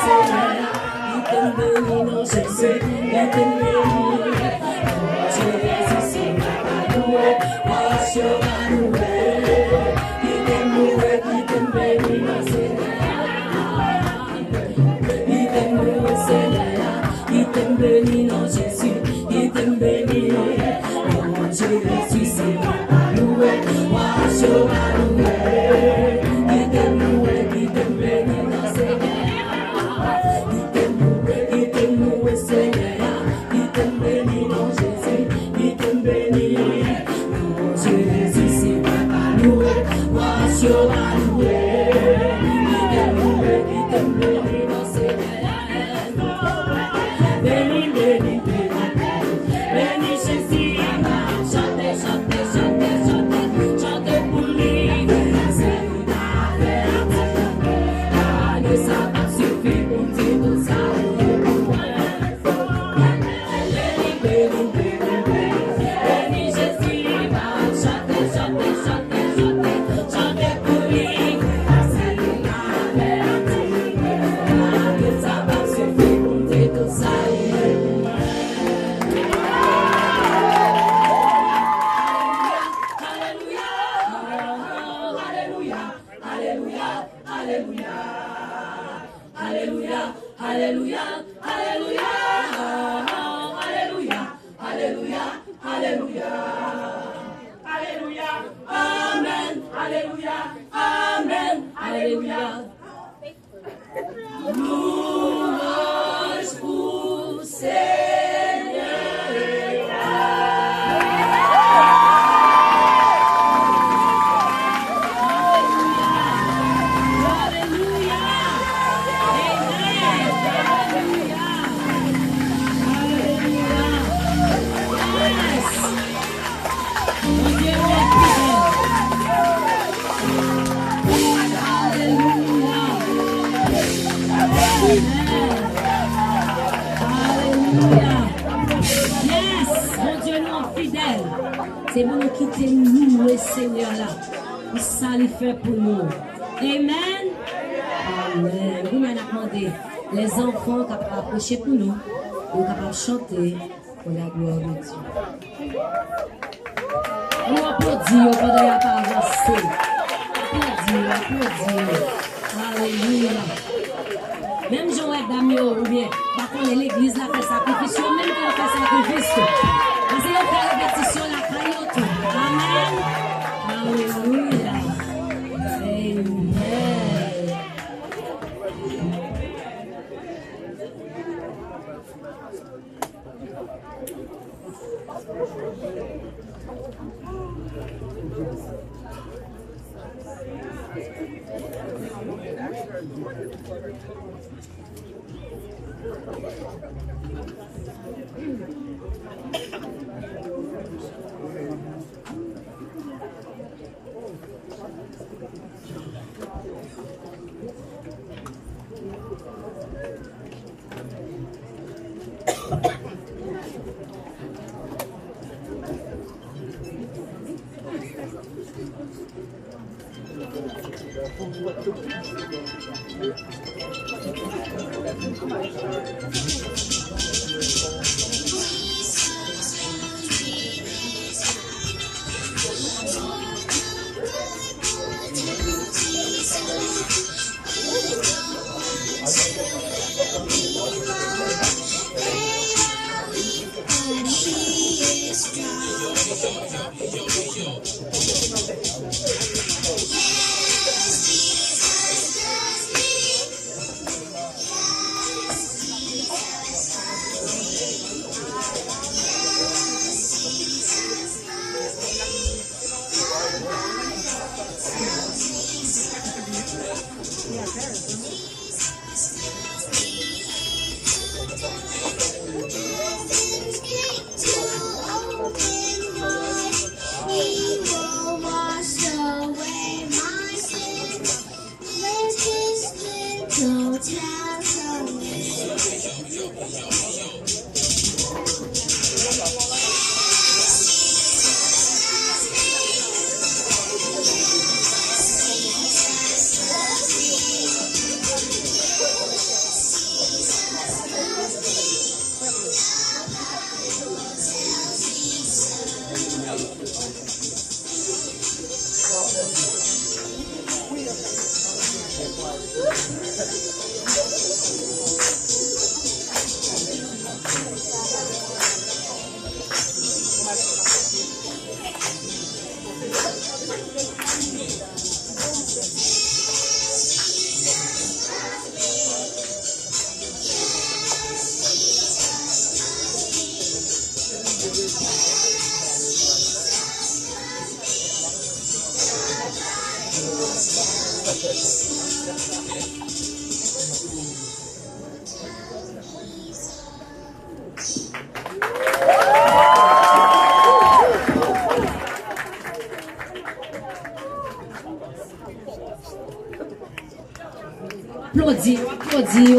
Seigneur. Il t'est béni, non Jésus. Il t'est béni. Jésus, c'est ma loué. Moi, je vais louer. Il t'est noué, il t'est béni, non Seigneur. Il t'est noué, Seigneur. Il t'est béni, non Jésus. Il t'est béni. Oh Jésus, c'est ma loué. Moi, je vais louer. Il t'est noué, il t'est béni, non Seigneur. Il t'est noué, Seigneur. Il t'est béni, non Jésus. Il t'est béni. Oh Jésus, c'est ma loué. Moi, je vais louer. Il t'est noué, il t'est béni, non Seigneur. Béni, béni, béni, béni Jésus. Chantez, chantez, chantez, chantez, chantez pour lui. C'est la vérité. Ne ça pas suffit pour me dire tout ça. Béni, béni, béni, béni Jésus. Chantez, chantez, chantez, chantez, chantez pour lui. C'est la vérité. Ne ça pas suffit pour me dire tout ça. Alléluia, alléluia, alléluia, alléluia, alléluia, alléluia, alléluia, amen, alléluia, amen, alléluia. Louange pour Seigneur. C'est pour nous quitter nous, le Seigneur là. Pour ça, il fait pour nous. Amen. Amen. Vous m'avez demandé, les enfants capables d'approcher pour nous, ou capables de chanter pour la gloire de Dieu. On applaudit pendant qu'il n'y a pas avancé. Applaudis, applaudis. Alléluia. Même Joël Damio, ou bien, par contre, l'église là fait sacrifice, même quand on fait sacrifice, parce qu'il y a une répétition.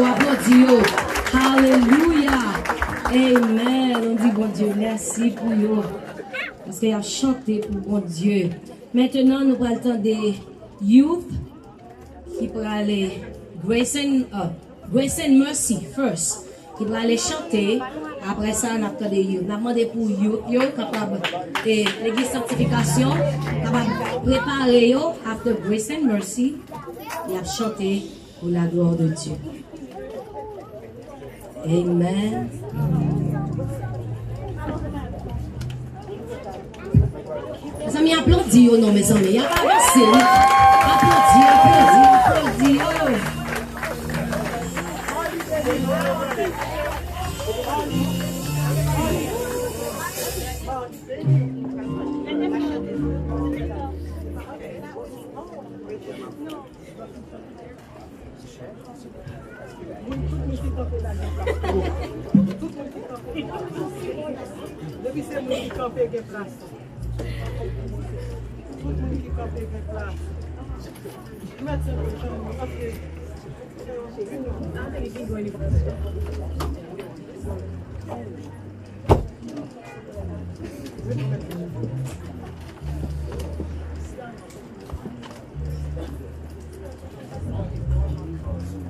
Applaudis. Alléluia. Amen. On dit bon Dieu, merci pour vous. Parce qu'il a chanté pour bon Dieu. Maintenant, nous prenons le temps des youth qui pourraient aller Grace and Mercy first. Qui pourraient aller chanter. Après ça, on a pris des youth. On a demandé pour youth capable de l'église sanctification, capable de préparer yo after Grace and Mercy. Il a chanté pour la gloire de Dieu. Amen. Mes amis, applaudis au nom, mes amis. Il y a pas avancé. Applaudis. Depuis c'est moi qui campe qui place. Tout le monde qui campe qui place.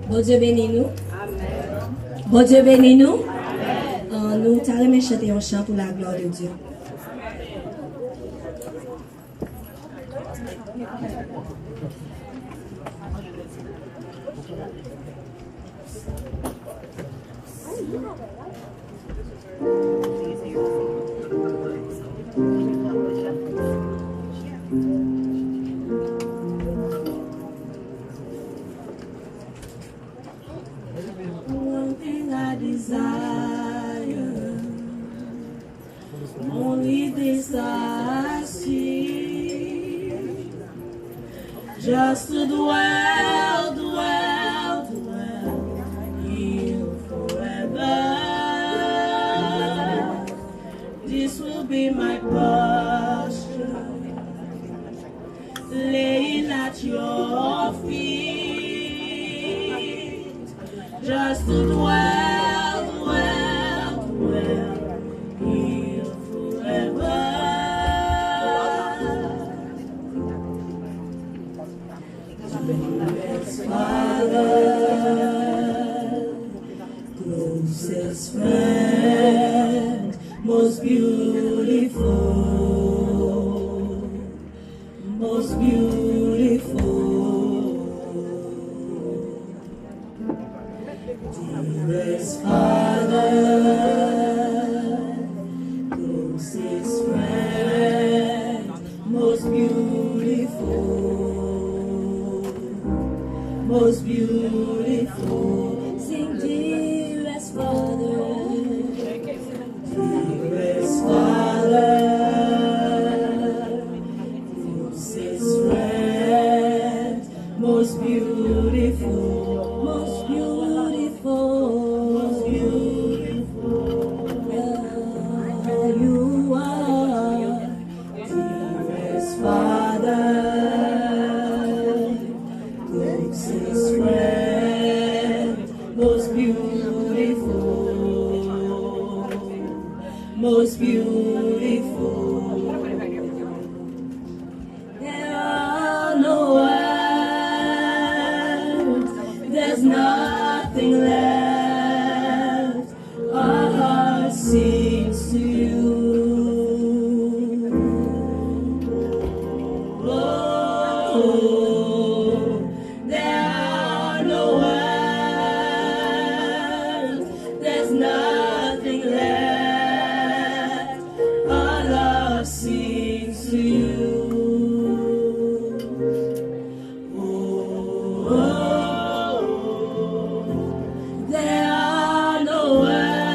Bon Dieu bénis nous. Bon Dieu bénis nous. Nous t'allons chanter un chant pour la gloire de Dieu. One thing I desire, only this I see, just to dwell my posture, laying at your feet, just to dwell here forever. Father, closest friend, most beautiful, most beautiful, dearest Father, closest friend, most beautiful, most beautiful. Sing, dearest Father, dearest Father, closest friend, most beautiful, most beautiful, most beautiful. You are, dearest Father, closest friend, most beautiful, most beautiful. There are no words, there's nothing left. Our heart sings to you. Oh, there are no words, there's nothing left. Our love sings to you. Oh, there are no words,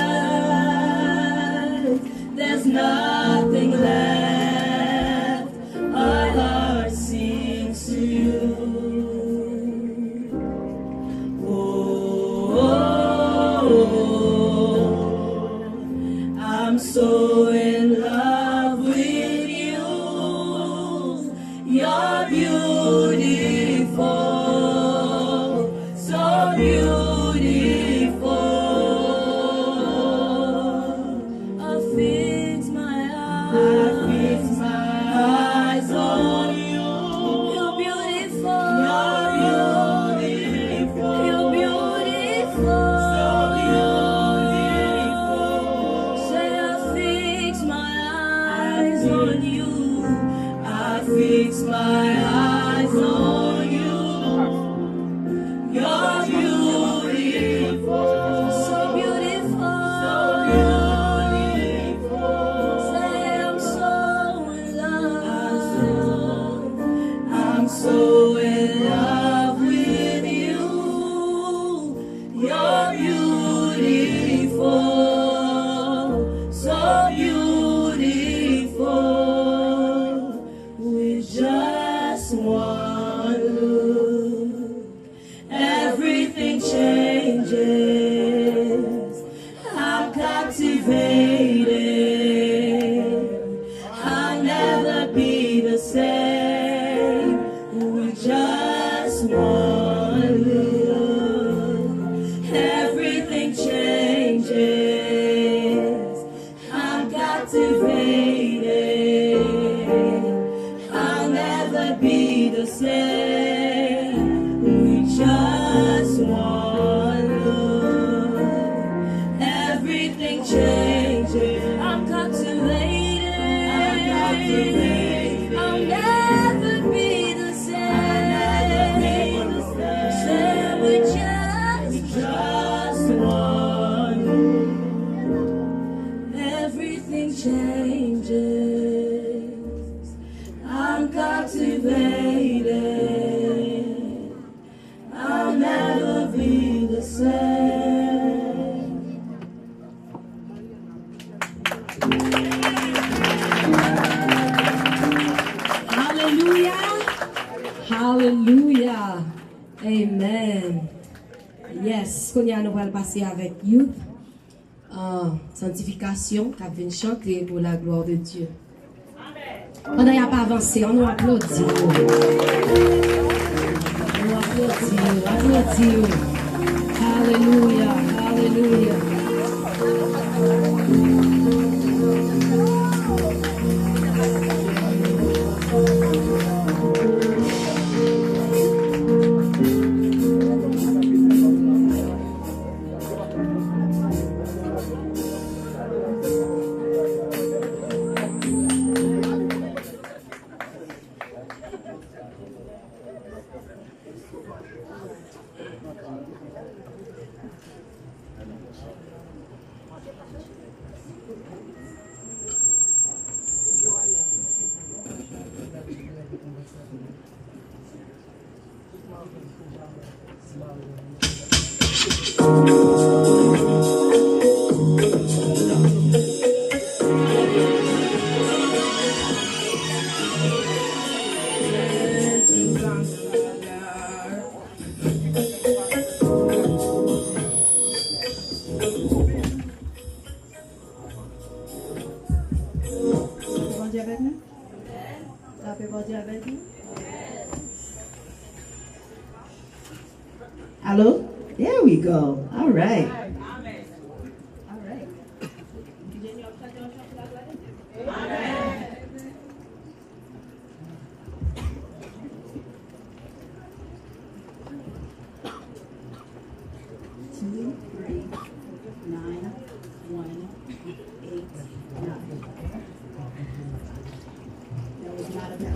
there's nothing left. Our heart sings to you. I'm so in love with you. You're beautiful, so beautiful. I fix my eyes on you. You're beautiful, you're beautiful, you're beautiful, so beautiful. Say I fix my eyes on you. I fix my eyes on you. You're beautiful, so beautiful, so beautiful. Say I'm so in love. I'm so in love with you. You're beautiful, so beautiful. With just one look, everything changes. I'm captivated. I'll never be the same. With just one look, everything changes. I'm captivated. I'll never be the same. With just one look, everything changes. I'm captivated. I'll never be the same. Say with just one look, everything changes. I'm captivated. I'll never be the same. Hallelujah. Hallelujah. Amen. Yes, qu'on y a nous allons passer avec youth. sanctification qui vient chanter pour la gloire de Dieu. On n'a pas avancé, on nous applaudit. On applaudit. Alléluia, alléluia. Hello? There we go. All right. All right. Two, 3, 9, 1, 8, 9. That was not a bad.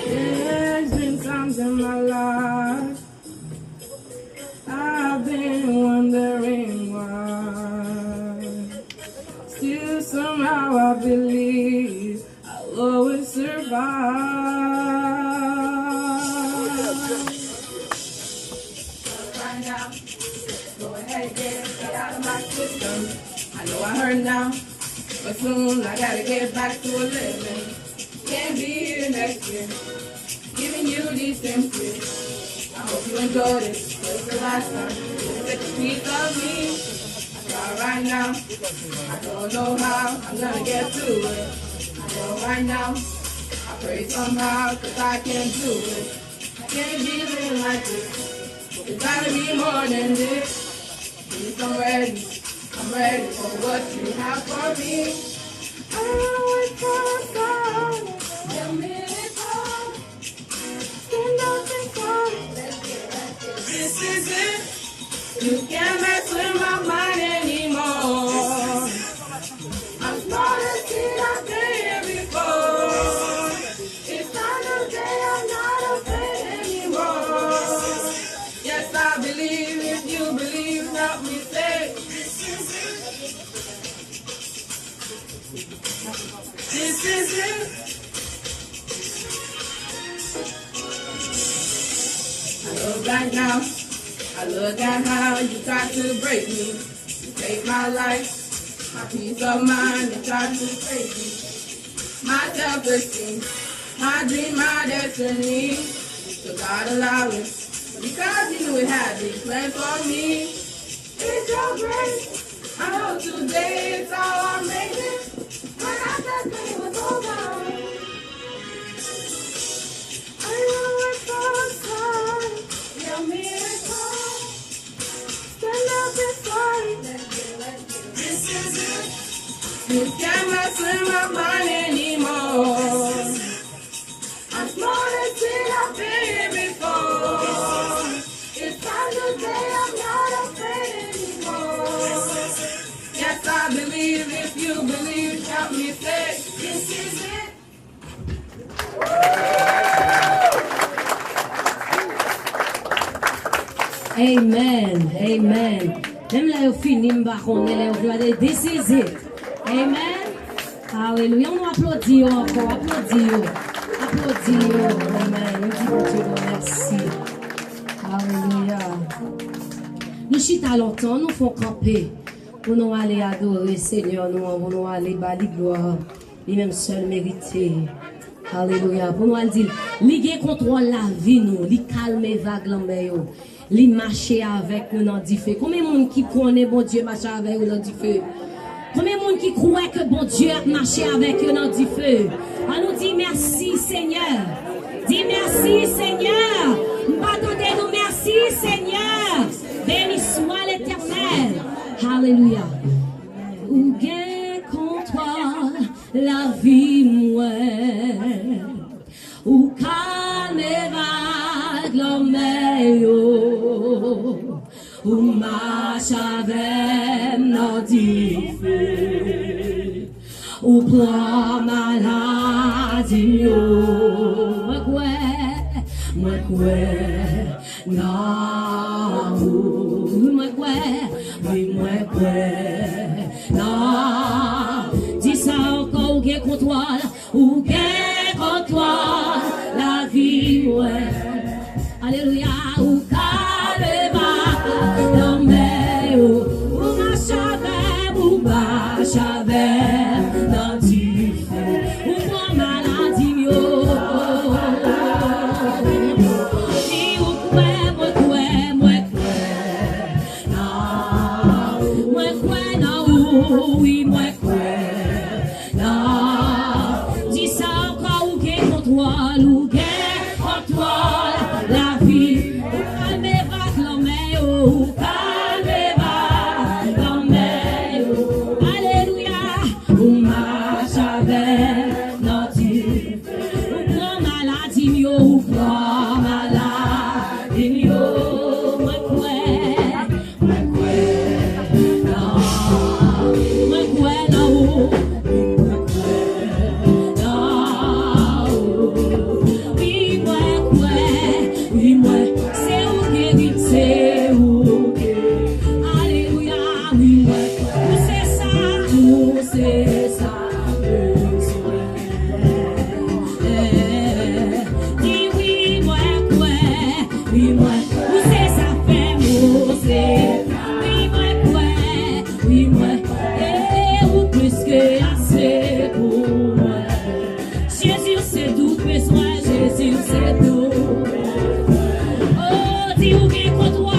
There's been times in my life I've been wondering why. Still somehow I believe I'll always survive. Right now, go ahead, get out of my system. I know I hurt now, but soon I gotta get back to a living. Can't be here next year, giving you these symptoms. I hope you enjoyed it, but it's the last time. Take a piece of me. I try right now, I don't know how I'm gonna get through it. I know right now, I pray somehow, cause I can't do it. I can't be living like this, it's gotta be more than this. Please, I'm ready for what you have for me. I always for a a miracle. Stand up and come. This is it. You can't mess with my mind anymore. I'm smarter than I've been before. It's not a day I'm not afraid anymore. Yes, I believe. If you believe, help me say. This is it. I look back now, I look at how you tried to break me. You take my life, my peace of mind, you tried to break me. My self-esteem, my dream, my destiny. So God allow it, because you knew it had big plans for me. It's your grace, I know today it's how I made it. When I said it was over, I know it's so sorry. Your miracle, stand up and fight. This is it. You can't mess with my mind anymore. I'm smarter than I've been before. It's time to say I'm not afraid anymore. Yes, I believe. If you believe, help me say, this is it. Amen, amen. Même là, au fini, je vais this is it. Amen. Alléluia. On applaudit encore, applaudit. Amen. On dit bon Dieu, merci. Alléluia. Nous chita longtemps, nous font camper. Pour nous aller adorer, Seigneur, nous voulons aller bâtir gloire. Lui-même seul mérité. Alléluia. Pour nous aller dire, li contrôle la vie, nous, li calme vague l'enmer, li marcher avec nous dans du feu. Combien de monde qui connaît bon Dieu marcher avec nous dans du feu? Combien de monde qui croit que bon Dieu a marché avec eux dans du feu? On nous dit merci Seigneur. Dis merci Seigneur. Attendez-nous merci Seigneur. Béni soit l'Éternel. Alléluia. Ou gain contre toi la vie moi. Ou calme vague l'homme. Ou marche avec nos du feu, ou prend maladie, moi quoi, non, non, dis ça encore, ou qu'est contre toi, ou qu'est contre toi, la vie, moi, alléluia, ou dans du feu, ou pour maladie, dis ou non, oui, moi non, dis ça encore ou qu'est contre toi, ou qu'est contre toi, la vie, calme va l'homme, calme va l'homme. Ou marche avec notre ou prend maladie ou prend maladie moi quoi non oui moi c'est où guéri c'est où alléluia oui moi c'est ça dis oui moi quoi oui moi où c'est ça fait moi c'est oui moi quoi oui moi ou plus que assez pour moi Jésus c'est tout besoin Jésus c'est tout oh dis ou qui contre toi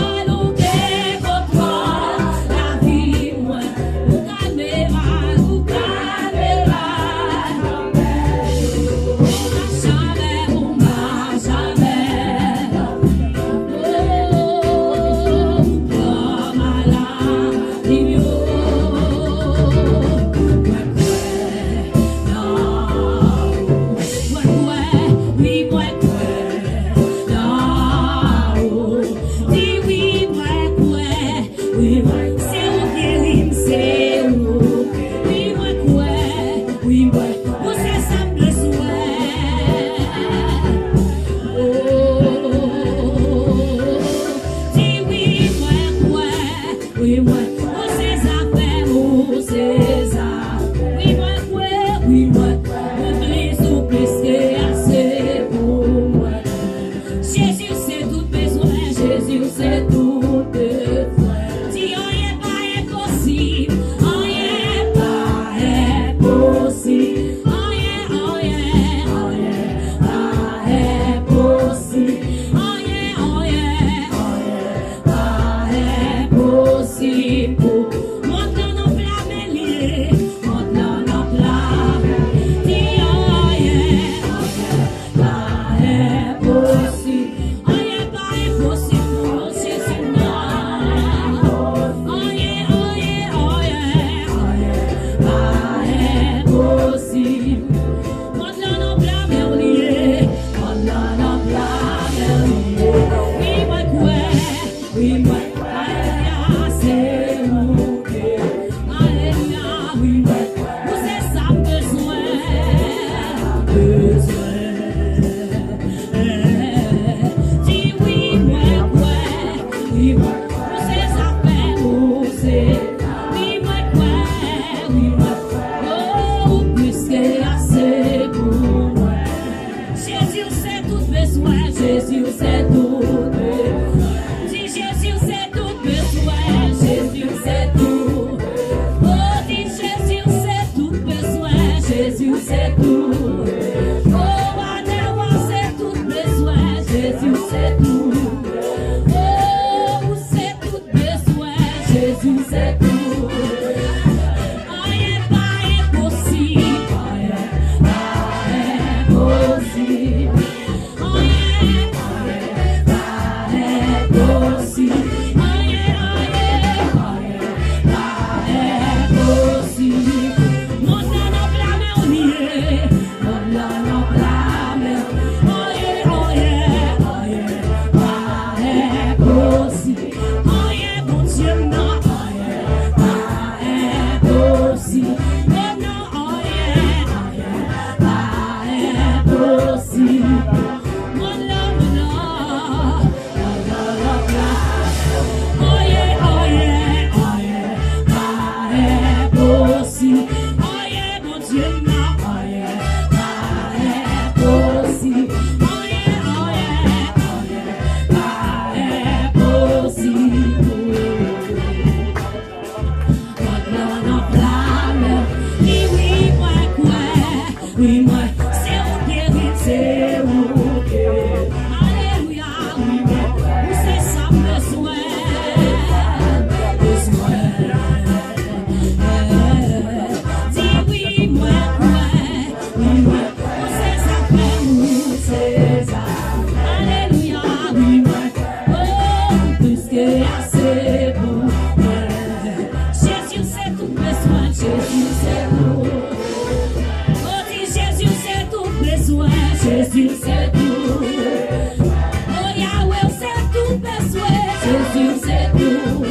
Jésus c'est tout.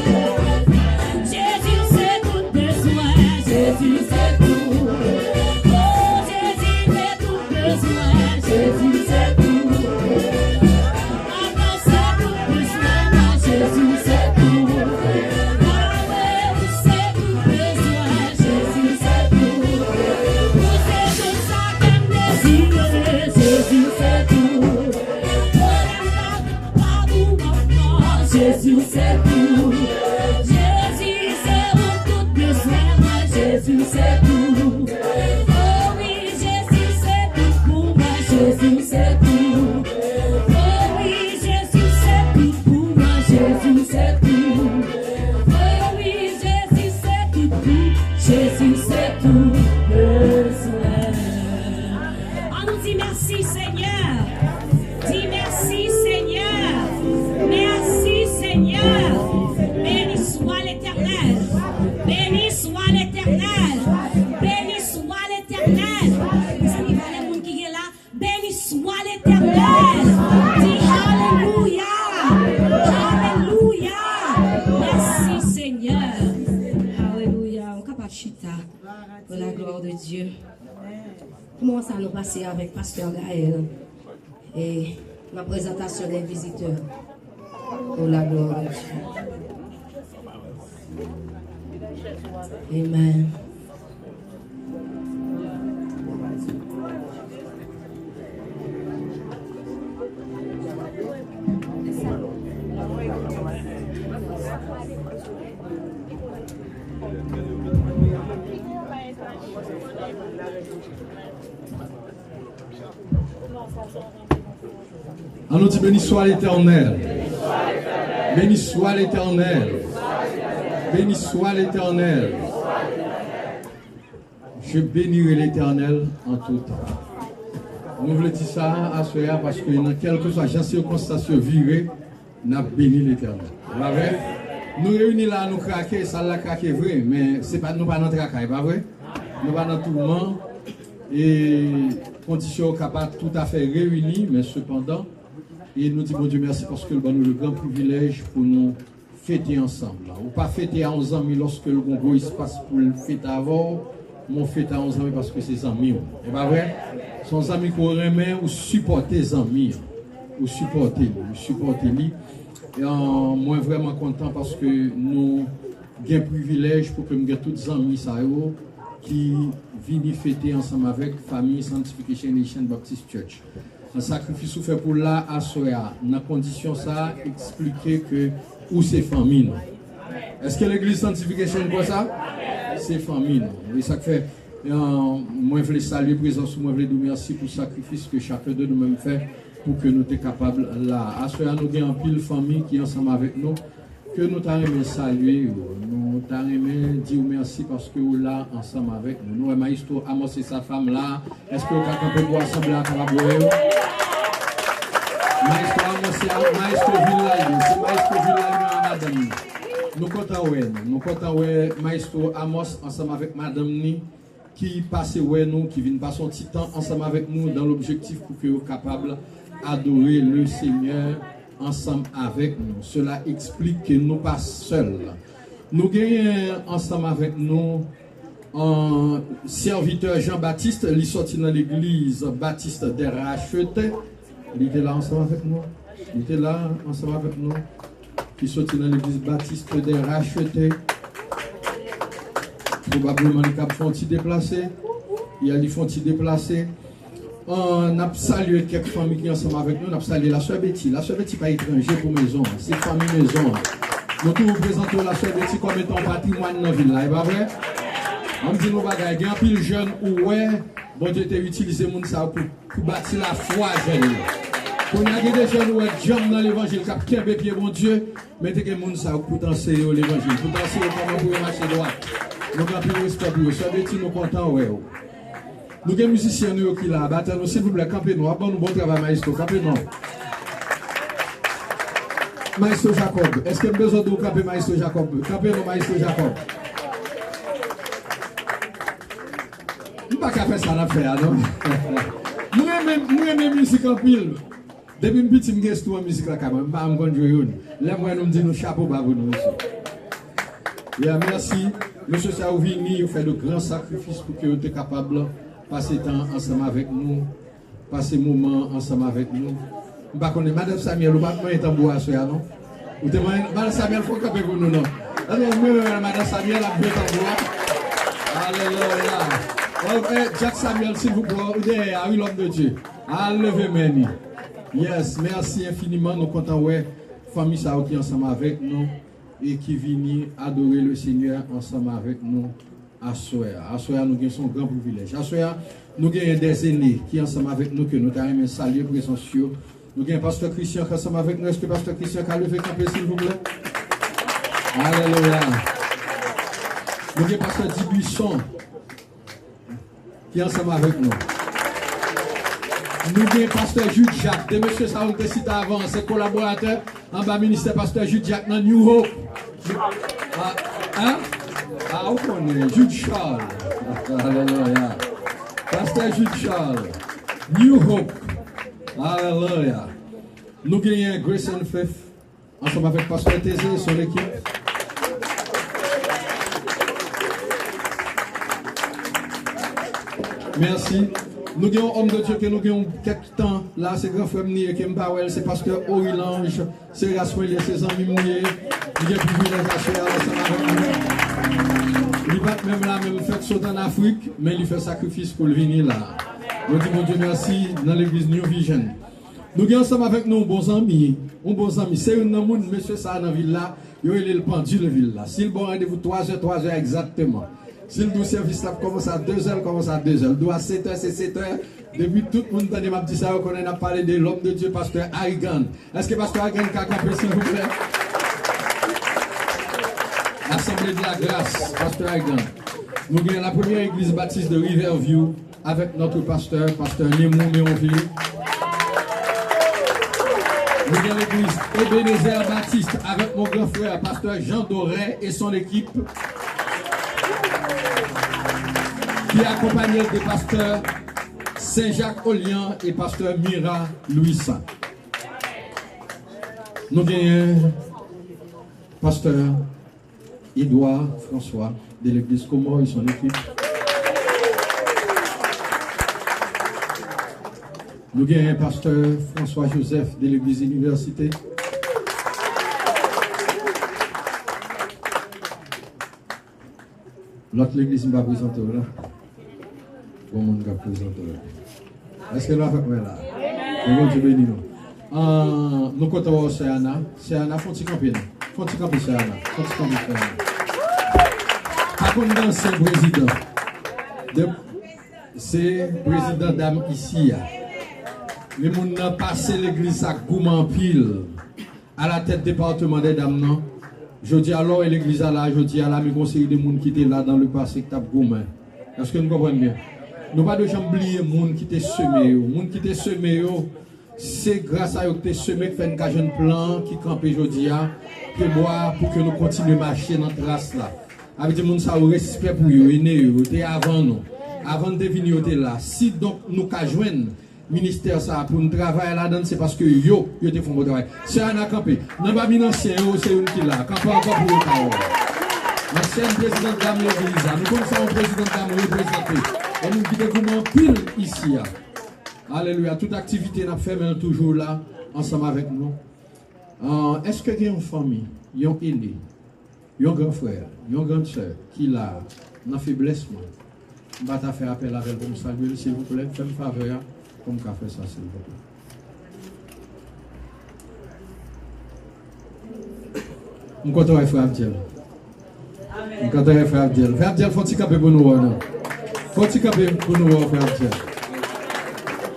Jésus c'est tout besoin. Jésus c'est tout. Oh Jésus c'est tout besoin. Jésus c'est tout. Maintenant c'est tout besoin. Jésus c'est tout. Ah ouais, c'est tout besoin. Jésus c'est tout. Vous c'est tout ça qu'aime désirer. Jésus c'est tout. Jésus c'est tout. Jésus c'est tout besoin. Jésus c'est tout. Oh oui, Jésus c'est tout pour moi. Jésus c'est tout. Oh oui, Jésus c'est tout pour moi. Jésus c'est tout. Oh oui, Jésus c'est tout pour. Jésus c'est tout besoin. On nous dit merci Seigneur. Dis merci Seigneur. Merci Seigneur. Béni soit l'Éternel. Béni soit l'Éternel. Béni soit l'Éternel. Les amis, il y a des gens qui sont là. Béni soit l'Éternel. Dis Alléluia. Alléluia. Merci Seigneur. Alléluia. On est capable de chita pour la gloire de Dieu. Comment ça nous passer avec Pasteur Gaël et la présentation des visiteurs pour la gloire de Dieu. Amen. On nous dit béni soit l'Éternel. Béni soit l'Éternel. Béni soit l'Éternel. Je bénirai l'Éternel en tout temps. Nous voulons dire ça à ce moment parce que dans quelque soit les circonstances virées, nous avons béni l'Éternel. Nous réunis là, nous craquons, ça l'a craqué vrai, mais c'est pas nous pas dans tracaille, pas vrai? Nous pas dans tout le monde et conditions capables tout à fait réunies, mais cependant, et nous disons Dieu merci parce que nous avons le grand privilège pour nous fêter ensemble. Ou pas fêter à 11 ans, mais lorsque le gros espace pour le fêter avant, mon fête à 11 ans parce que c'est amis. C'est pas vrai? Son amis qu'on remet ou supporter les amis. Ou supporter lui. Et moi vraiment content parce que nous avons un privilège pour que nous ayons tous les amis qui viennent fêter ensemble avec la famille Sanctification Nation Baptist Church. Un sacrifice fait pour là à Soya, dans condition ça, expliquer que où c'est famille. Est-ce que l'église Sanctification quoi ça? C'est famille. Et ça fait, moi je veux saluer la présence, moi je veux dire merci pour le sacrifice que chacun de nous-mêmes fait pour que nous soyons capables là. À Soya, nous avons une pile famille qui est ensemble avec nous, que nous t'aimons saluer, nous t'aimons dire merci parce que vous là ensemble avec nous. Nous, Maïsto Amos et sa femme là, est-ce que vous pouvez vous assembler à Calaboyo? Maïsto Amos, Maïsto Village, c'est Maïsto Village, madame. Nous comptons Maïsto Amos ensemble avec madame Ni qui passe nous, qui vient passer un petit temps ensemble avec nous dans l'objectif pour que vous soyez capables d'adorer le Seigneur ensemble avec nous. Cela explique que nous ne sommes pas seuls. Nous gagnons ensemble avec nous un serviteur Jean-Baptiste, il est sorti dans l'église Baptiste des Rachetés. Il était là ensemble avec nous. Il était là ensemble avec nous. Qui sorti dans l'église Baptiste des Rachetés. Probablement les cap font déplacer. Il y a des font déplacer. On a salué quelques familles qui sont ensemble avec nous. On a salué la soeur Betty. La soeur Betty pas étranger pour maison. C'est famille maison. Nous tous représentons la soeur Betty comme étant patrimoine dans la ville. C'est pas vrai? On dit nos bagages. Il y a un pile jeune où ouais, bon Dieu t'a utilisé mon ça pour bâtir la foi jeune. Quand il y a des jeunes où jambes dans l'évangile, qui ont pied pied bon Dieu, mettez que mon ça pour t'enseigner l'évangile, pour t'enseigner comment pour marcher droit. Nous avons plus de respect pour eux. Soeur Betty, nous contents ouais. Nous avons des musiciens qui là, battez-nous s'il vous plaît, campez-nous. Bon travail, Maestro, campez-nous. Maestro Jacob, est-ce que vous avez besoin de camper, Maestro Jacob? Campez-nous, Maestro Jacob. Nous ne pouvons pas faire ça, non? Nous aimons musique en pile. Depuis un petit peu, je en musique là, quand même. Je ne sais pas si nous disons chapeau pour nous. Merci. Monsieur Saouvini, vous faites de grands sacrifices pour que vous soyez capable de passer temps ensemble avec nous, passer moment ensemble avec nous. Je ne sais pas, Madame Samuel, vous ne pouvez pas tambour à ce non? Vous demandez, Madame Samuel, il faut camper pour nous, non? Alors, Madame Samuel a bien tambour. Alléluia. Jack Samuel, s'il vous plaît, vous êtes à l'homme de Dieu. Levez-moi. Yes, merci infiniment. Nous comptons, famille Sao qui est ensemble avec nous et qui vient adorer le Seigneur ensemble avec nous à Soya. À Soya, nous avons son grand privilège. À Soya, nous avons des aînés qui sont ensemble avec nous, que nous avons salué présence sur. Nous avons Pasteur Christian qui est ensemble avec nous. Est-ce que Pasteur Christian a levé camper, s'il vous plaît? Alléluia. Nous avons Pasteur Dibuisson qui est ensemble avec nous. Nous avons Pasteur Jude Jacques, de monsieur Saoul te cité avant, ses collaborateurs en bas ministère Pasteur Jude Jacques dans New Hope. On connaît Jude Charles. Alléluia. Pasteur Jude Charles. New Hope. Alléluia. Nous gagnons Grace and Faith ensemble avec Pasteur Thésée et son équipe. Merci. Nous avons homme de Dieu que nous avons quelques temps là, c'est grand frère Mnier qui est c'est pasteur Orilange, c'est Rasmuel, c'est amis Mouillé. Nous avons privilège à faire ensemble avec nous. Il va même là, même fait sauter en Afrique, mais il fait sacrifice pour venir là. Nous disons Dieu merci dans l'église New Vision. Nous avons ensemble avec nous un bon ami. C'est un monde, monsieur ça dans la ville là, il est le pendu de ville là. S'il bon rendez-vous 3h exactement. Si le service là commence à 2h, commence à 2h. Il doit à 7h, c'est 7h. Depuis tout le monde m'a dit ça, on a parlé de l'homme de Dieu, pasteur Aigan. Est-ce que pasteur Aigan a compris, s'il vous plaît? Assemblée de la grâce, pasteur Aigan. Nous avons la première église baptiste de Riverview avec notre pasteur Némou Méonville. Nous avons l'église Ebenezer Baptiste avec mon grand frère, pasteur Jean Doré et son équipe. Qui est accompagné des pasteurs Saint-Jacques-Olian et pasteur Mira Louisa. Nous avons pasteur Édouard François de l'église Comore et son équipe. Nous avons pasteur François Joseph de l'église Université. L'autre l'église m'a présenté là. Bon monde va présenter là. Est-ce que là, fait là? Bon Dieu béni nous. Nous comptons au Séana. Séana, faut-il camper? Faut-il camper Séana? Faut-il camper Séana? Par contre, dans ce président, c'est président d'âme ici. Les gens ont passé l'église à Gouman pile à la tête département des dames, non? Je dis alors, l'église à là, je dis à la, mes conseillers de monde qui étaient là dans le passé qui tape Gouman. Est-ce que nous comprenons bien? Nous ne pouvons pas oublier les gens qui étaient semés. Les gens qui étaient semés, c'est grâce à eux que tu semé, fait un jeune plan qui campe aujourd'hui, pour que nous continuions à marcher dans la trace là. Avec des gens qui ont respect pour eux, ils étaient avant nous. Avant de venir là. Si donc nous joignons ministère ça pour nous travailler là-dedans, c'est parce que yo te font bon travail. C'est un campé. Nous pas mis ancien, c'est une qui là. Campé encore pour le travail. L'ancien président de l'âme l'église, nous connaissons un président de l'âme représenté. Et nous qui découvrons pile ici. Alléluia. Toute activité n'a fait, mais toujours là, ensemble avec nous. Est-ce que il y a une famille, il y a un aîné, il y a un grand frère, il y a une grande soeur qui là, dans faiblesse, on va faire appel à elle pour nous saluer, s'il vous plaît. Faites-moi faveur, comme qu'a fait ça, s'il vous plaît. On compte avec frère Abdiel. On compte avec frère Abdiel. Frère Abdiel, faut-il camper pour nous voir, non? Faut-il camper pour nous voir, frère Abdiel?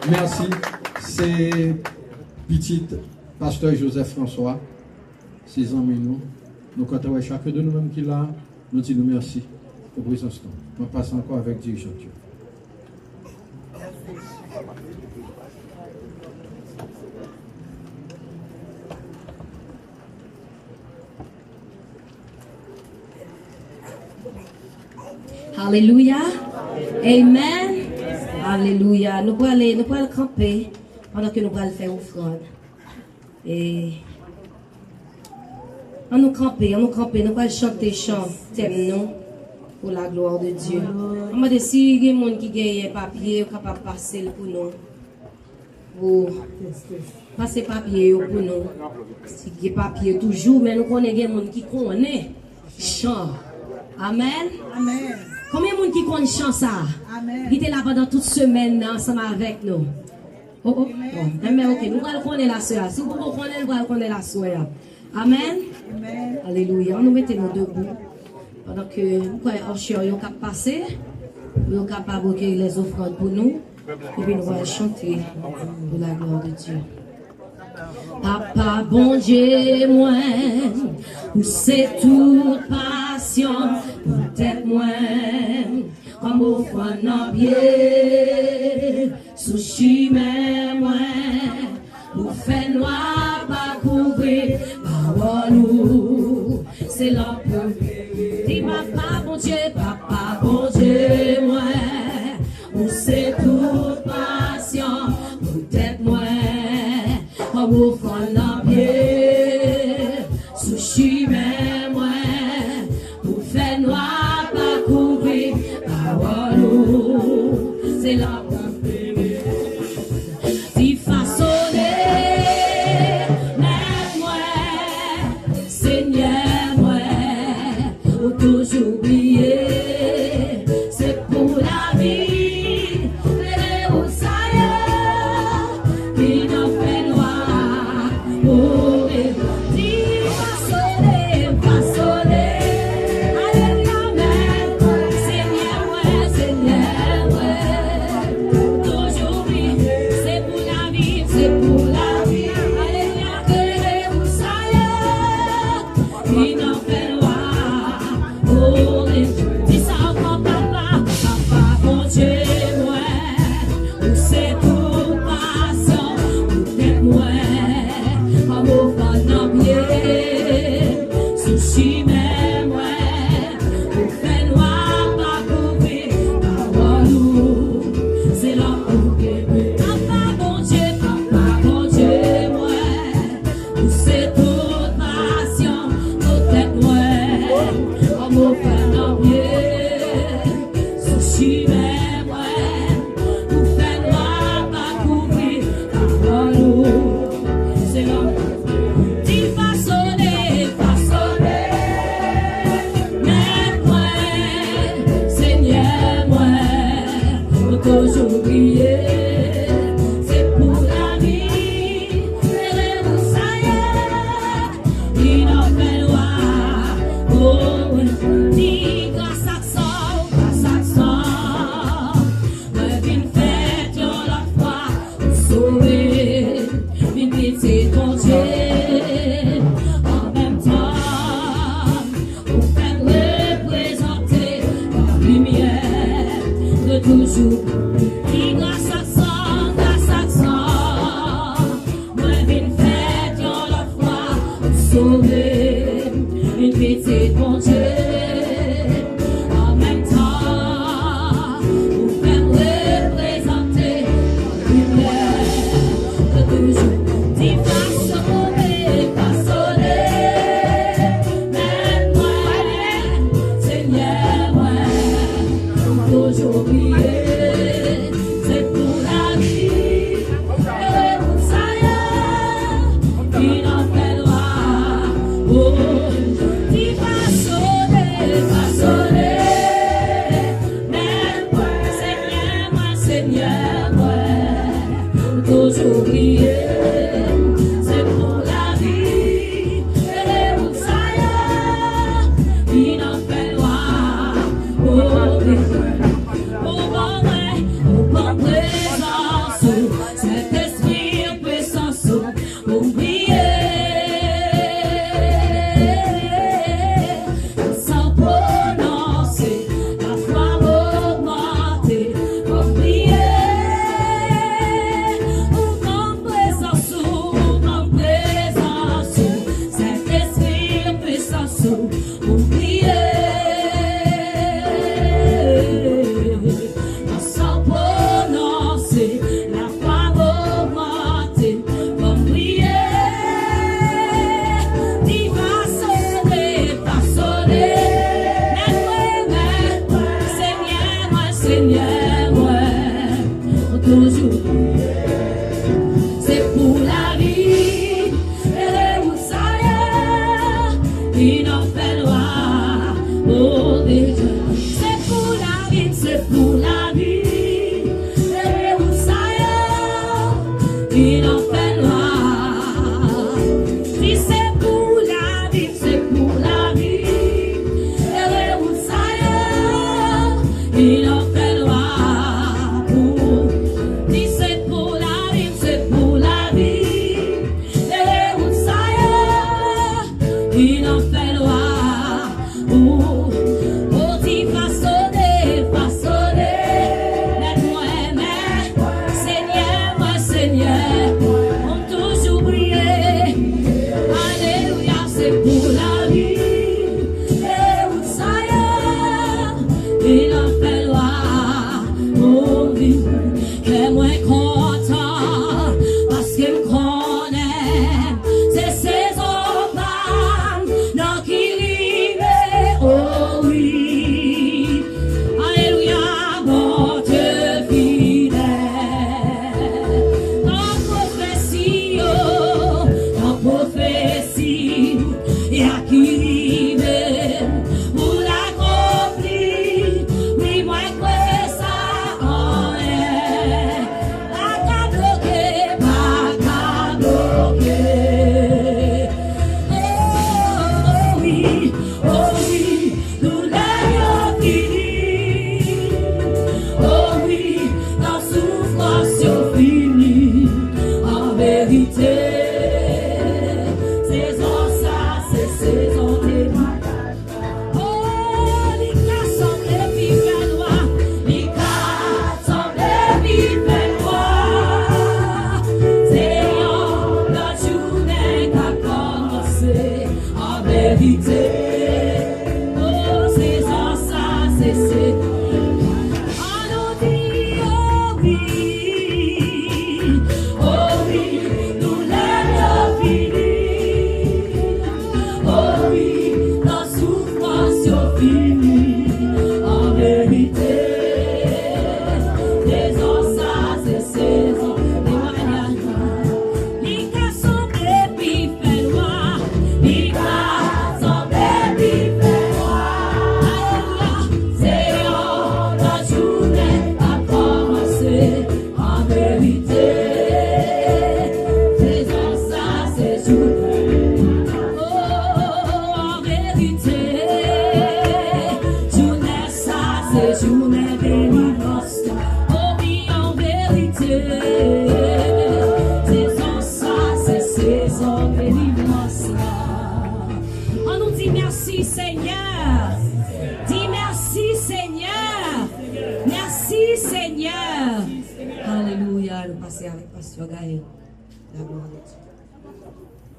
Merci. C'est petite pasteur Joseph François, 6 ans, nous comptons avec chacun de nous-mêmes qui est là, nous disons merci pour la présence. On passe encore avec dirigeant Dieu. Alléluia. Amen. Alléluia. Nous pouvons aller camper pendant que nous allons faire offrande. Et on nous camper, nous allons chanter chant, thème nous, pour la gloire de Dieu. On m'a dit si il y a des gens qui gagnent papier, sont capables de passer pour nous. Pour passer papier pour nous. Si il y a papier toujours, mais nous connaissons des gens qui connaissent chant. Amen. Amen. Combien de gens qui connaissent chant ça? Amen. Qui étaient là pendant toute semaine ensemble avec nous. Oh, oh. Bon. Mais ok, nous allons connaître la soeur. Si vous connaissez, nous allons connaître la soeur. Amen. Amen. Alléluia. Nous mettons debout. Pendant que nous sommes passés, nous sommes capables de recueillir les offrandes pour nous. Et puis nous allons chanter pour la gloire de Dieu. Papa, bon Dieu, moi, où c'est toute passion, peut-être moi, comme au fond en pied, sous chemin, moi, pour faire noir, pas couvrir, par nous, c'est l'emploi. Dis papa, bon Dieu, moi, où c'est toute passion, peut-être moi, comme au fond en pied, sous chemin, moi, pour faire noir, pas couvrir, par nous, c'est l'emploi. Dis façonner, moi, Seigneur, moi, ou toujours oublier, c'est pour la vie, mais où ça y est, qui n'en fait noir, oh, dis façonner, alléluia, mais Seigneur, moi, toujours oublier, c'est pour la vie, alléluia, que où ça y est, qui n'en fait noir, oh, dis ça encore, papa, bon Dieu, moi, où c'est toute passion, peut-être moi, comme au fond d'un pied, sous chemin, moi, pour faire noir, pas couvrir, par nous, c'est l'homme pour bébé. Papa, bon Dieu, moi, où c'est toute passion, peut-être moi, comme au fond d'un pied, sous chemin, moi, pour faire noir, pas couvrir, par nous, c'est l'homme pour bébé. Dis façonner, mais moi, Seigneur, moi, pour toujours oublier, c'est pour la vie, mais où ça y est, il en fait noir, oh, dis grâce à ça, moi, vine fête, y'en la foi, pour sauver, vine pitié ton Dieu, en même temps, pour faire représenter la lumière de toujours. Dis grâce à ça, moi, vine fête, y'en la foi, pour sauver, vine pitié ton Dieu. En même temps, pour faire représenter la lumière de toujours. Dis façonner, mais moi, Seigneur, moi, toujours oublier, c'est pour la vie, et où ça y est, il en fait noir, oh, dis façonner. il en fait loi. Oh Dieu, c'est pour la vie, c'est pour la vie. Et où ça y est, il en fait loi. Si c'est pour la vie, c'est pour la vie. Et où ça y est, il en fait loi. Si c'est pour la vie, c'est pour la vie. Et où ça y est, il en fait loi.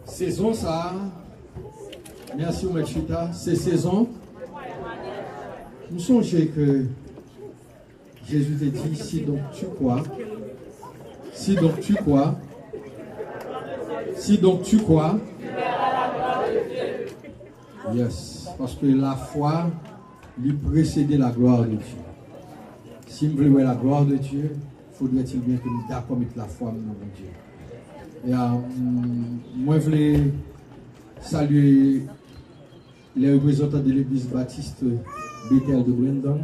Saison ça, merci Mechita, c'est saison. Nous songez que Jésus t'a dit, si donc tu crois, si donc tu crois, si donc tu crois, yes, parce que la foi lui précédait la gloire de Dieu. Si nous voulons la gloire de Dieu, faudrait-il bien que nous d'accord avec la foi de notre Dieu. Et moi, je voulais saluer les représentants de l'église baptiste Bethel de Brandon.